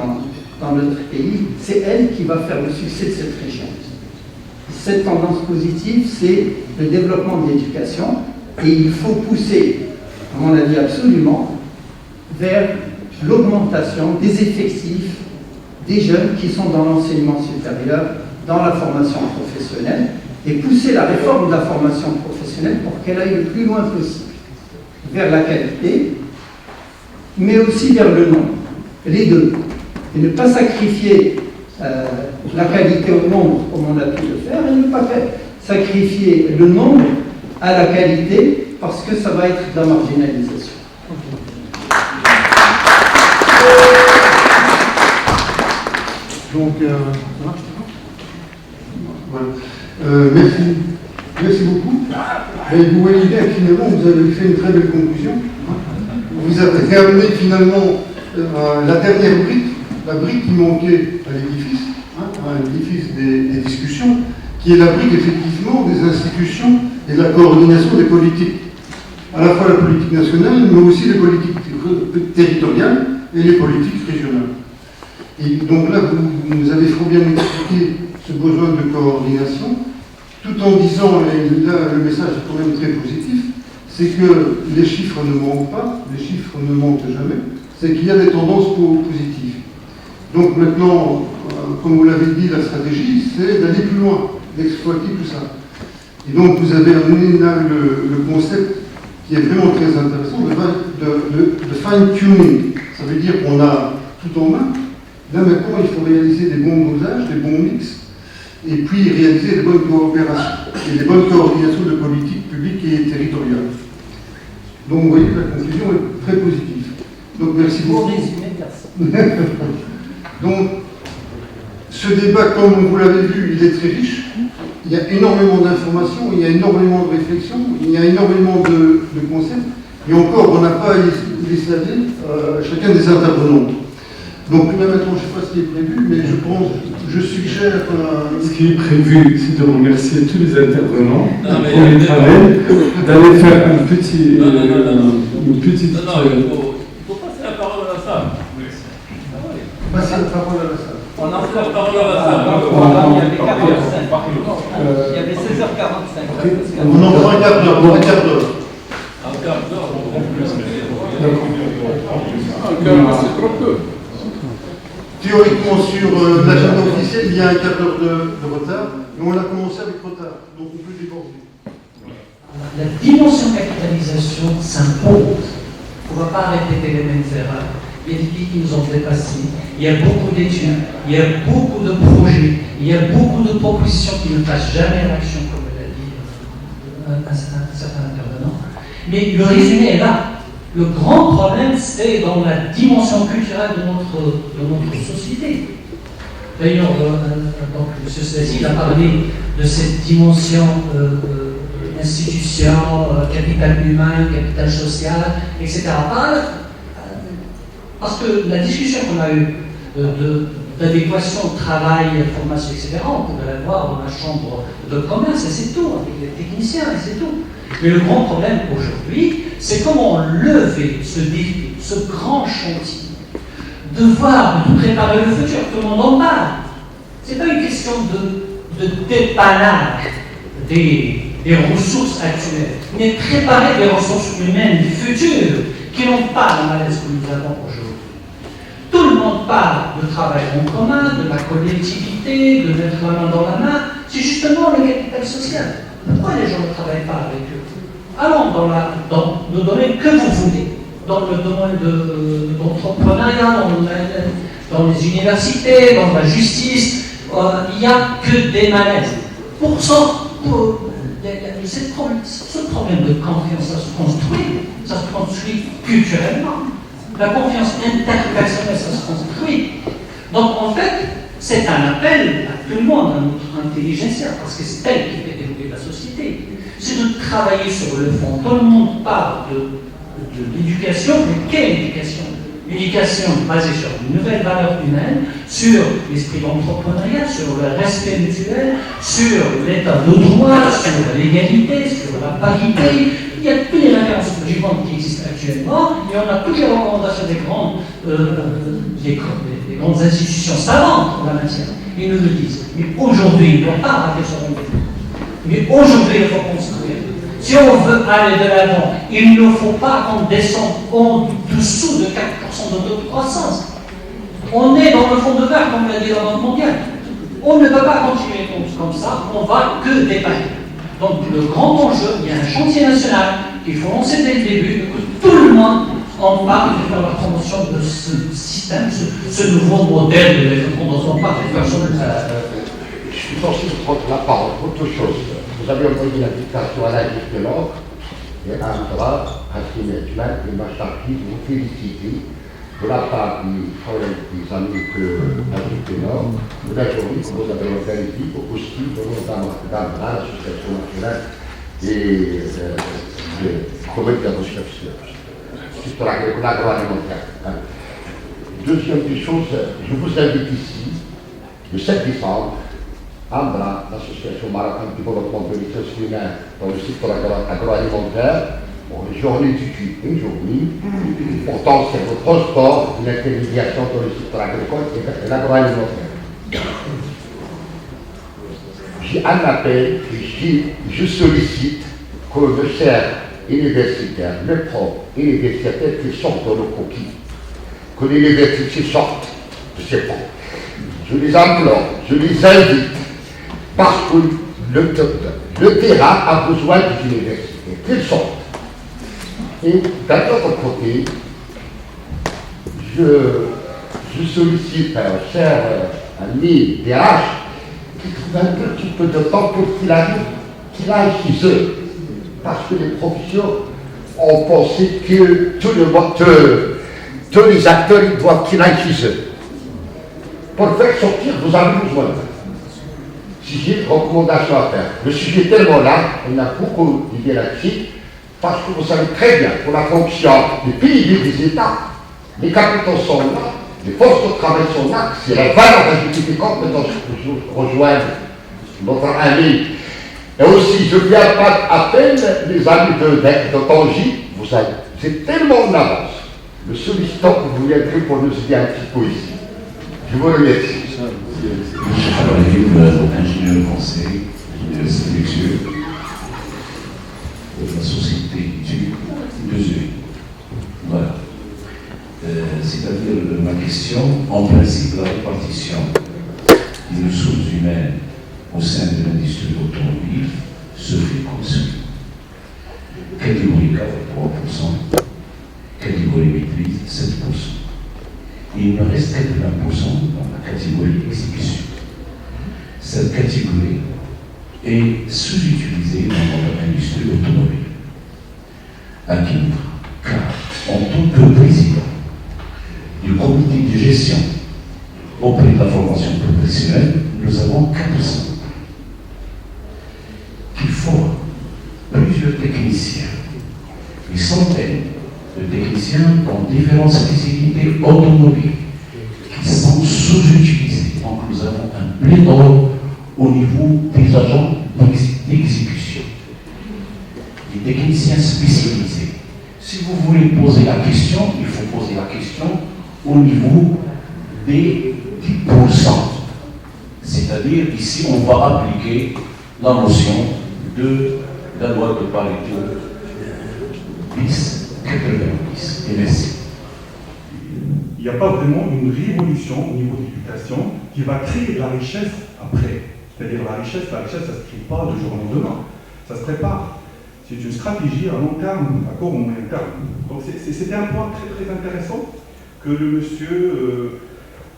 dans notre pays. C'est elle qui va faire le succès de cette région. Cette tendance positive, c'est le développement de l'éducation. Et il faut pousser, à mon avis absolument, vers l'augmentation des effectifs des jeunes qui sont dans l'enseignement supérieur, dans la formation professionnelle, et pousser la réforme de la formation professionnelle pour qu'elle aille le plus loin possible vers la qualité, mais aussi vers le nombre, les deux. Et ne pas sacrifier la qualité au nombre comme on a pu le faire, et ne pas sacrifier le nombre à la qualité, parce que ça va être de la marginalisation. Donc, voilà. Merci beaucoup. Et vous voyez bien, finalement, vous avez fait une très belle conclusion. Vous avez amené finalement la dernière brique, la brique qui manquait à l'édifice, à l'édifice des discussions, qui est la brique effectivement des institutions et de la coordination des politiques. À la fois la politique nationale, mais aussi les politiques territoriales et les politiques régionales. Et donc là, vous nous avez fort bien expliqué ce besoin de coordination, tout en disant, et là le message est quand même très positif, c'est que les chiffres ne manquent pas, les chiffres ne manquent jamais, c'est qu'il y a des tendances positives. Donc maintenant, comme vous l'avez dit, la stratégie, c'est d'aller plus loin, d'exploiter tout ça. Et donc vous avez amené là le concept qui est vraiment très intéressant, de fine-tuning. Ça veut dire qu'on a tout en main. Là maintenant, il faut réaliser des bons dosages, des bons mix, et puis réaliser des bonnes coopérations et des bonnes coordinations de politique publique et territoriale. Donc vous voyez que la conclusion est très positive. Donc merci beaucoup. Donc ce débat, comme vous l'avez vu, il est très riche. Il y a énormément d'informations, il y a énormément de réflexions, il y a énormément de concepts. Et encore, on n'a pas décidé chacun des intervenants. Donc là maintenant, je ne sais pas ce qui est prévu, mais je suggère... Ce qui est prévu, c'est de remercier tous les intervenants pour les travail, d'aller faire une petite... Non, il faut passer la parole à la salle. Passer la parole à la salle. On en fait la parole à la salle. Il y avait 45. Il y avait 16h45. On en prend un quart d'heure. Un quart d'heure, on prend plus. Un quart d'heure, c'est trop peu. Théoriquement, sur l'agenda officiel, il y a un quart d'heure de retard, mais on a commencé avec retard, donc on peut déborder. La dimension capitalisation s'impose. On ne va pas répéter les mêmes erreurs. Il y a des pays qui nous ont dépassés, il y a beaucoup d'études, il y a beaucoup de projets, il y a beaucoup de propositions qui ne passent jamais à l'action, comme l'a dit un certain intervenant. Mais le résumé est là. Le grand problème, c'est dans la dimension culturelle de notre société. D'ailleurs, donc, M. Slasi a parlé de cette dimension institution, capital humain, capital social, etc. Parce que la discussion qu'on a eue d'adéquation, travail, formation, etc., on pourrait la voir dans la chambre de commerce, et c'est tout, avec les techniciens, et c'est tout. Mais le grand problème aujourd'hui, c'est comment lever ce défi, ce grand chantier, de voir, de préparer le futur. Tout le monde en parle. Ce n'est pas une question de dépannage des ressources actuelles, mais préparer des ressources humaines futures qui n'ont pas la malaise que nous avons aujourd'hui. Tout le monde parle de travail en commun, de la collectivité, de mettre la main dans la main. C'est justement le capital social. Pourquoi les gens ne travaillent pas avec eux? Allons dans le domaine que vous voulez, dans le domaine de l'entrepreneuriat, dans les universités, dans la justice, il n'y a que des malaises. Ce problème de confiance, ça se construit culturellement. La confiance interpersonnelle, ça se construit. Donc en fait, c'est un appel à tout le monde, à notre intelligence, parce que c'est elle qui fait développer la société. C'est de travailler sur le fond. Tout le monde parle de l'éducation, mais quelle éducation? L'éducation basée sur une nouvelle valeur humaine, sur l'esprit d'entrepreneuriat, sur le respect mutuel, sur l'état de droit, sur l'égalité, sur la parité. Il y a toutes les références du monde qui existent actuellement, et on a toutes les recommandations des grandes institutions savantes en la matière. Ils nous le disent. Mais aujourd'hui, il ne faut pas rater son rendez-vous. Mais aujourd'hui, il faut construire. Si on veut aller de l'avant, il ne faut pas qu'on descende en dessous de 4% de taux de croissance. On est dans le fond de verre, comme l'a dit la Banque mondiale. On ne peut pas continuer comme ça, on va que dépanner. Donc le grand enjeu, il y a un chantier national qu'il faut lancer dès le début, que tout le monde en parle de faire la promotion de ce système, ce nouveau modèle de développement dont on parle. Je suis censé prendre la parole. Autre chose, vous avez envoyé l'invitation à l'âge de l'or, et un bras, un management, et ma charge de vous féliciter de la part des amis que l'âge de l'or, de la journée que vous avez organisée aussi au nom d'Amra, l'association nationale des communes d'association sur l'agroalimentaire. Deuxième des choses, je vous invite ici, le 7 décembre, AMBRA, l'association marocaine de développement de l'essence humaine dans le secteur agroalimentaire, une journée d'études, une journée, pourtant c'est le transport, l'intermédiation dans le secteur agricole et l'agroalimentaire. J'ai un appel, je sollicite que le cher universitaire, le prof universitaire qui sortent de nos coquilles, que l'université sorte de ces ponts. Je les implore, je les invite, parce que le terrain a besoin des universités, qu'ils sortent. Et d'un autre côté, je sollicite un cher ami DH qui trouve un petit peu de temps pour qu'il aille chez eux. Parce que les professeurs ont pensé que tous les acteurs ils doivent qu'ils aillent chez eux. Pour faire sortir, vous avez besoin. Si j'ai une recommandation à faire, le sujet est tellement là, on a beaucoup d'idées là-dessus, parce que vous savez très bien, pour la fonction des pays et des États, les capitaux sont là, les forces de travail sont là, c'est la valeur ajoutée des compétences que je rejoins notre ami. Et aussi, je viens pas à peine, les amis de Tangy, vous êtes tellement en avance. Le sollicitant que vous viendrez pour nous aider un petit peu ici. Je vous remercie. Je travaille ingénieur conseil de l'Université d'Exure, de la société du 2E. Voilà. C'est-à-dire, ma question, en principe, la répartition des ressources humaines au sein de l'industrie automobile se fait comme suit. Catégorie 4, 3%, catégorie maîtrise, 7%. Il ne reste que 20% dans la catégorie exécution. Cette catégorie est sous-utilisée dans l'industrie automobile. À quel niveau? Car en tant que président du comité de gestion auprès de la formation professionnelle, nous avons 400. Il faut plusieurs techniciens, des centaines de techniciens dans différentes spécialités automobiles qui sont sous-utilisés. Donc nous avons un pléthore au niveau des agents d'exécution, des techniciens spécialisés. Si vous voulez poser la question, il faut poser la question au niveau des 10%. C'est-à-dire ici on va appliquer la notion de la loi de Pareto 10-90. Et merci. Il n'y a pas vraiment une révolution au niveau de l'éducation qui va créer de la richesse après. C'est-à-dire la richesse, ça ne se crée pas de jour au lendemain. Ça se prépare. C'est une stratégie à long terme, à court ou moyen terme. Donc c'était un point très très intéressant que le monsieur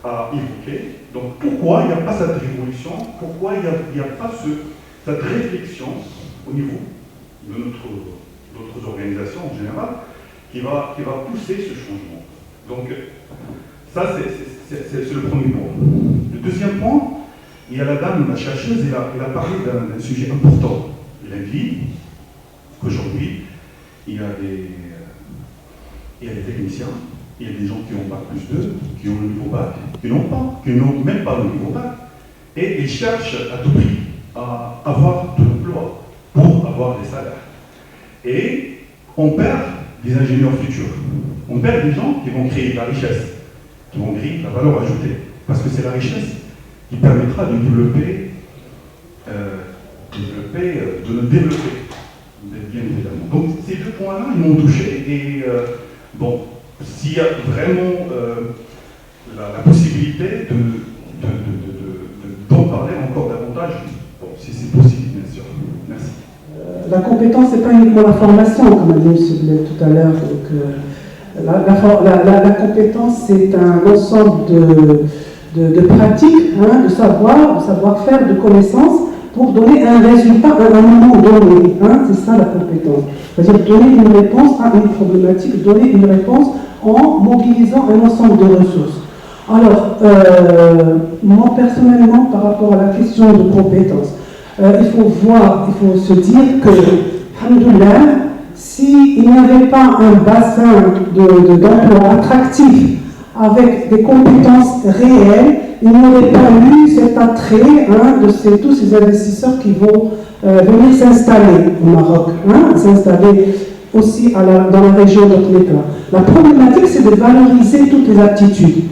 a évoqué. Donc pourquoi il n'y a pas cette révolution? Pourquoi il n'y a pas cette réflexion au niveau de notre organisation en général qui va pousser ce changement? Donc ça c'est le premier point. Le deuxième point, il y a la dame, la chercheuse, elle a parlé d'un sujet important. Elle a dit qu'aujourd'hui, il y a des techniciens, il y a des gens qui ont bac plus 2, qui ont le niveau bac, qui n'ont même pas le niveau bac, et ils cherchent à tout prix à avoir de l'emploi pour avoir des salaires. Et on perd des ingénieurs futurs. On perd des gens qui vont créer de la richesse, qui vont créer de la valeur ajoutée, parce que c'est la richesse qui permettra de développer, de nous développer, bien évidemment. Donc ces deux points-là, ils m'ont touché, et bon, s'il y a vraiment la possibilité d'en parler encore davantage, bon, si c'est possible, bien sûr. Merci. La compétence, ce n'est pas uniquement la formation, comme a dit M. Blais tout à l'heure. La compétence, c'est un ensemble de pratiques, de savoir-faire, de connaissances, pour donner un résultat à un moment donné. C'est ça la compétence. C'est-à-dire donner une réponse à une problématique, donner une réponse en mobilisant un ensemble de ressources. Alors, moi personnellement, par rapport à la question de compétences, il faut se dire que, alhamdoulilah, s'il n'y avait pas un bassin d'emploi attractif avec des compétences réelles, il n'y aurait pas eu cet attrait de tous ces investisseurs qui vont venir s'installer au Maroc, s'installer aussi dans la région d'Otmeka. La problématique, c'est de valoriser toutes les aptitudes.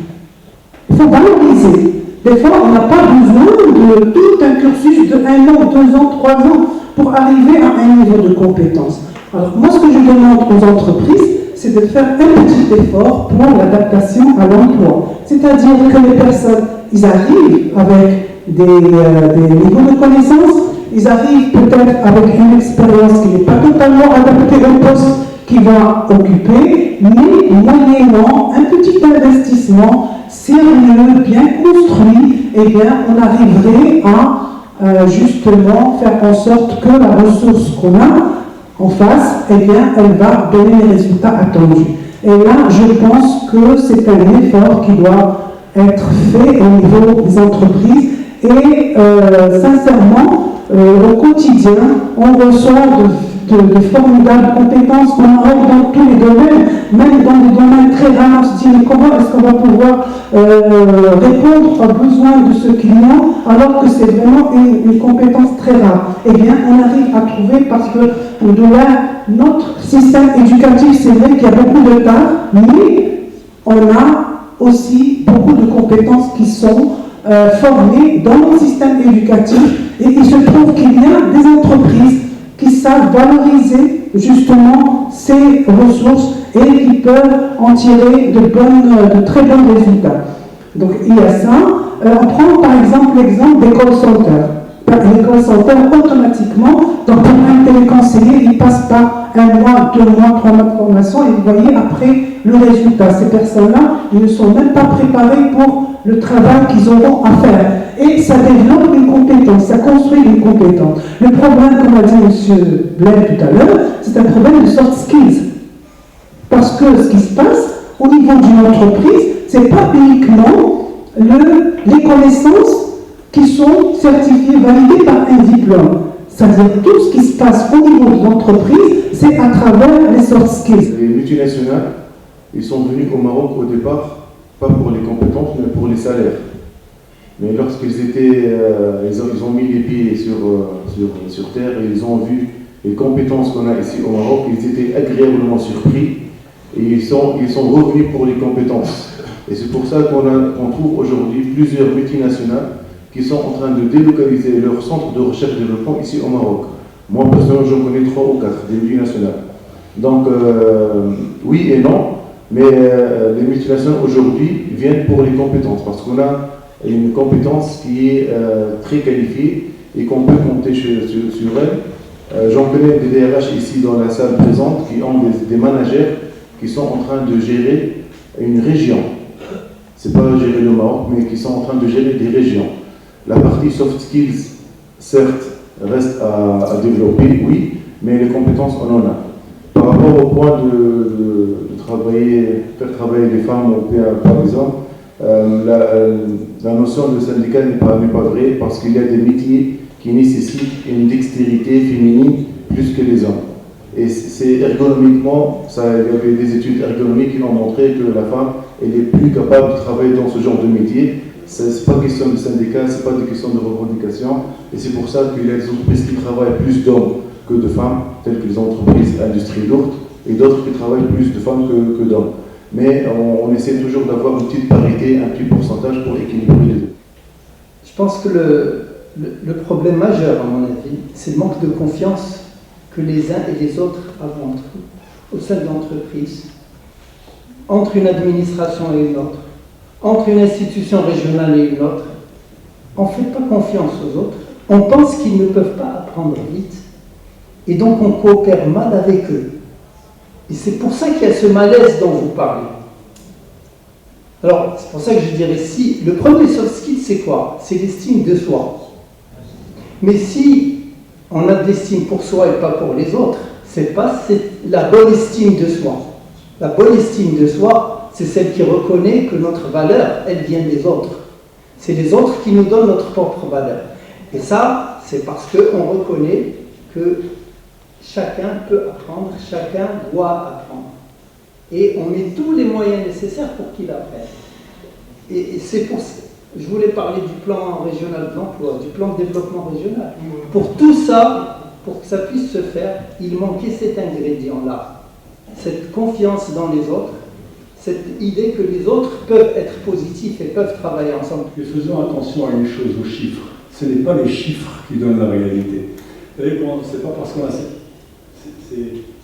Il faut valoriser. Des fois, on n'a pas besoin de tout un cursus de 1 an, 2 ans, 3 ans pour arriver à un niveau de compétence. Alors, moi, ce que je demande aux entreprises, c'est de faire un petit effort pour l'adaptation à l'emploi. C'est-à-dire que les personnes, ils arrivent avec des niveaux de connaissances, ils arrivent peut-être avec une expérience qui n'est pas totalement adaptée au poste qu'ils vont occuper, mais moyennant un petit investissement sérieux, bien construit, eh bien, on arriverait à justement faire en sorte que la ressource qu'on a en face, eh bien, elle va donner les résultats attendus. Et là, je pense que c'est un effort qui doit être fait au niveau des entreprises. Et sincèrement, au quotidien, on reçoit de formidables compétences au Maroc dans tous les domaines, même dans des domaines très rares. On se dit, mais comment est-ce qu'on va pouvoir répondre aux besoins de ce client alors que c'est vraiment une compétence très rare? Eh bien, on arrive à trouver, parce que notre système éducatif, c'est vrai qu'il y a beaucoup de tard, mais on a aussi beaucoup de compétences qui sont formées dans notre système éducatif, et il se trouve qu'il y a des entreprises qui savent valoriser justement ces ressources et qui peuvent en tirer de très bons résultats. Donc il y a ça. On prend par exemple l'exemple des call centers. Les call centers, automatiquement, donc pour un téléconseiller, il passe par 1 mois, 2 mois, 3 mois de formation, et vous voyez après le résultat. Ces personnes-là, ils ne sont même pas préparés pour le travail qu'ils auront à faire. Et ça développe une compétence, ça construit une compétence. Le problème, comme a dit M. Blais tout à l'heure, c'est un problème de soft skills. Parce que ce qui se passe au niveau d'une entreprise, ce n'est pas uniquement les connaissances qui sont certifiées, validées par un diplôme. C'est-à-dire tout ce qui se passe au niveau de l'entreprise, c'est à travers les soft skills. Les multinationales, ils sont venus au Maroc au départ, pas pour les compétences, mais pour les salaires. Mais lorsqu'ils étaient, ils ont mis les pieds sur terre et ils ont vu les compétences qu'on a ici au Maroc, ils étaient agréablement surpris et ils sont revenus pour les compétences. Et c'est pour ça qu'on trouve aujourd'hui plusieurs multinationales qui sont en train de délocaliser leur centre de recherche et développement ici au Maroc. Moi, personnellement, j'en connais 3 ou 4, des multinationales. Donc, oui et non, mais les multinationales aujourd'hui viennent pour les compétences, parce qu'on a une compétence qui est très qualifiée et qu'on peut compter sur elle. J'en connais des DRH ici dans la salle présente qui ont des managers qui sont en train de gérer une région. C'est pas gérer le Maroc, mais qui sont en train de gérer des régions. La partie soft skills, certes, reste à développer, oui, mais les compétences, on en a. Par rapport au point de faire travailler les femmes par les hommes, la notion de syndicat n'est pas vraie parce qu'il y a des métiers qui nécessitent une dextérité féminine plus que les hommes. Et c'est ergonomiquement, il y avait des études ergonomiques qui ont montré que la femme elle est plus capable de travailler dans ce genre de métier. Ce n'est pas question de syndicat, ce n'est pas une question de revendication. Et c'est pour ça qu'il y a des entreprises qui travaillent plus d'hommes que de femmes, telles que les entreprises industrie lourde, et d'autres qui travaillent plus de femmes que d'hommes. Mais on essaie toujours d'avoir une petite parité, un petit pourcentage pour équilibrer les deux. Je pense que le problème majeur, à mon avis, c'est le manque de confiance que les uns et les autres ont entre eux, au sein de l'entreprise, entre une administration et une autre, entre une institution régionale et une autre. On ne fait pas confiance aux autres, on pense qu'ils ne peuvent pas apprendre vite, et donc on coopère mal avec eux. Et c'est pour ça qu'il y a ce malaise dont vous parlez. Alors, c'est pour ça que je dirais, si le premier soft skill, c'est quoi? C'est l'estime de soi. Mais si on a de l'estime pour soi et pas pour les autres, c'est la bonne estime de soi. La bonne estime de soi, c'est celle qui reconnaît que notre valeur, elle vient des autres. C'est les autres qui nous donnent notre propre valeur. Et ça, c'est parce qu'on reconnaît que chacun peut apprendre, chacun doit apprendre. Et on met tous les moyens nécessaires pour qu'il apprenne. Et c'est pour ça, je voulais parler du plan régional de l'emploi, du plan de développement régional. Pour tout ça, pour que ça puisse se faire, il manquait cet ingrédient-là. Cette confiance dans les autres, cette idée que les autres peuvent être positifs et peuvent travailler ensemble. Et faisons attention à une chose, aux chiffres. Ce n'est pas les chiffres qui donnent la réalité. Vous savez, c'est pas parce qu'on a...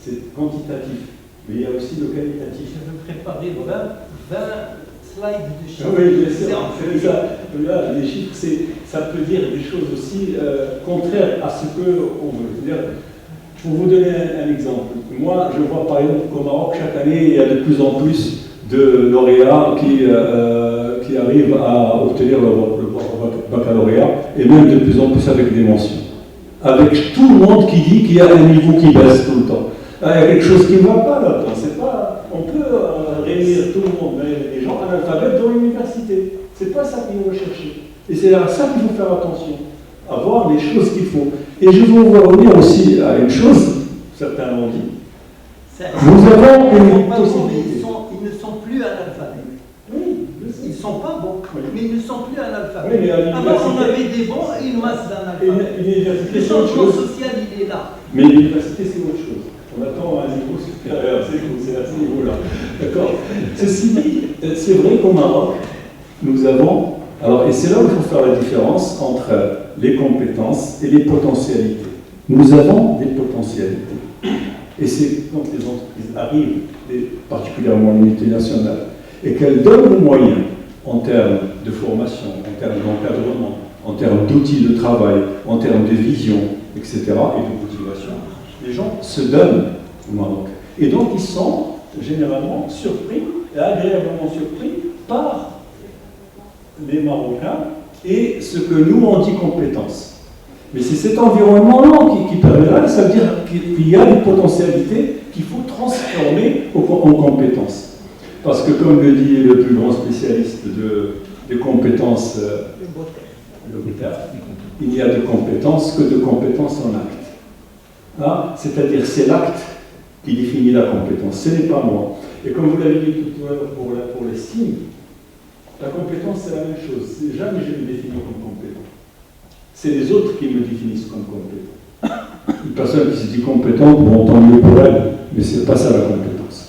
C'est quantitatif, mais il y a aussi le qualitatif. Je veux préparer 20 slides de chiffres. Oui, bien sûr, c'est ça. Là, les chiffres, ça peut dire des choses aussi contraires à ce qu'on veut. Pour vous donner un exemple, moi je vois par exemple qu'au Maroc, chaque année, il y a de plus en plus de lauréats qui arrivent à obtenir leur baccalauréat, et même de plus en plus avec des mentions. Avec tout le monde qui dit qu'il y a un niveau qui baisse tout le temps. Il y a quelque chose qui ne va pas là-dedans. On peut réunir tout le monde, mais les gens analphabètes dans l'université. C'est pas ça qu'ils vont chercher. Et c'est à ça qu'il faut faire attention, à voir les choses qu'il faut. Et je veux revenir aussi à une chose, certains l'ont dit. Nous avons une possibilité. Ils ne sont plus analphabètes. Ils ne sont pas bons, mais ils ne sont plus analphabètes. Oui, avant, on avait des bons et une masse d'analphabètes. Le changement social, il est là. Mais l'université, c'est autre chose. On attend un niveau supérieur, c'est à ce niveau-là. D'accord. Ceci dit, c'est vrai qu'au Maroc, nous avons... Alors, et c'est là où il faut faire la différence entre les compétences et les potentialités. Nous avons des potentialités. Et c'est quand les entreprises arrivent, et particulièrement les multinationales, et qu'elles donnent les moyens en termes de formation, en termes d'encadrement, en termes d'outils de travail, en termes de vision, etc., et de motivation, les gens se donnent au Maroc. Et donc, ils sont généralement surpris, et agréablement surpris, par les Marocains et ce que nous on dit compétences. Mais c'est cet environnement-là qui permettra, ça veut dire qu'il y a des potentialités qu'il faut transformer en compétences. Parce que, comme le dit le plus grand spécialiste des compétences, il n'y a de compétences que de compétences en acte. Hein? C'est-à-dire, c'est l'acte qui définit la compétence, ce n'est pas moi. Et comme vous l'avez dit tout à l'heure pour l'estime, la compétence, c'est la même chose. Jamais je me définis comme compétent. C'est les autres qui me définissent comme compétent. Une personne qui se dit compétente, bon, tant mieux pour elle, mais ce n'est pas ça la compétence.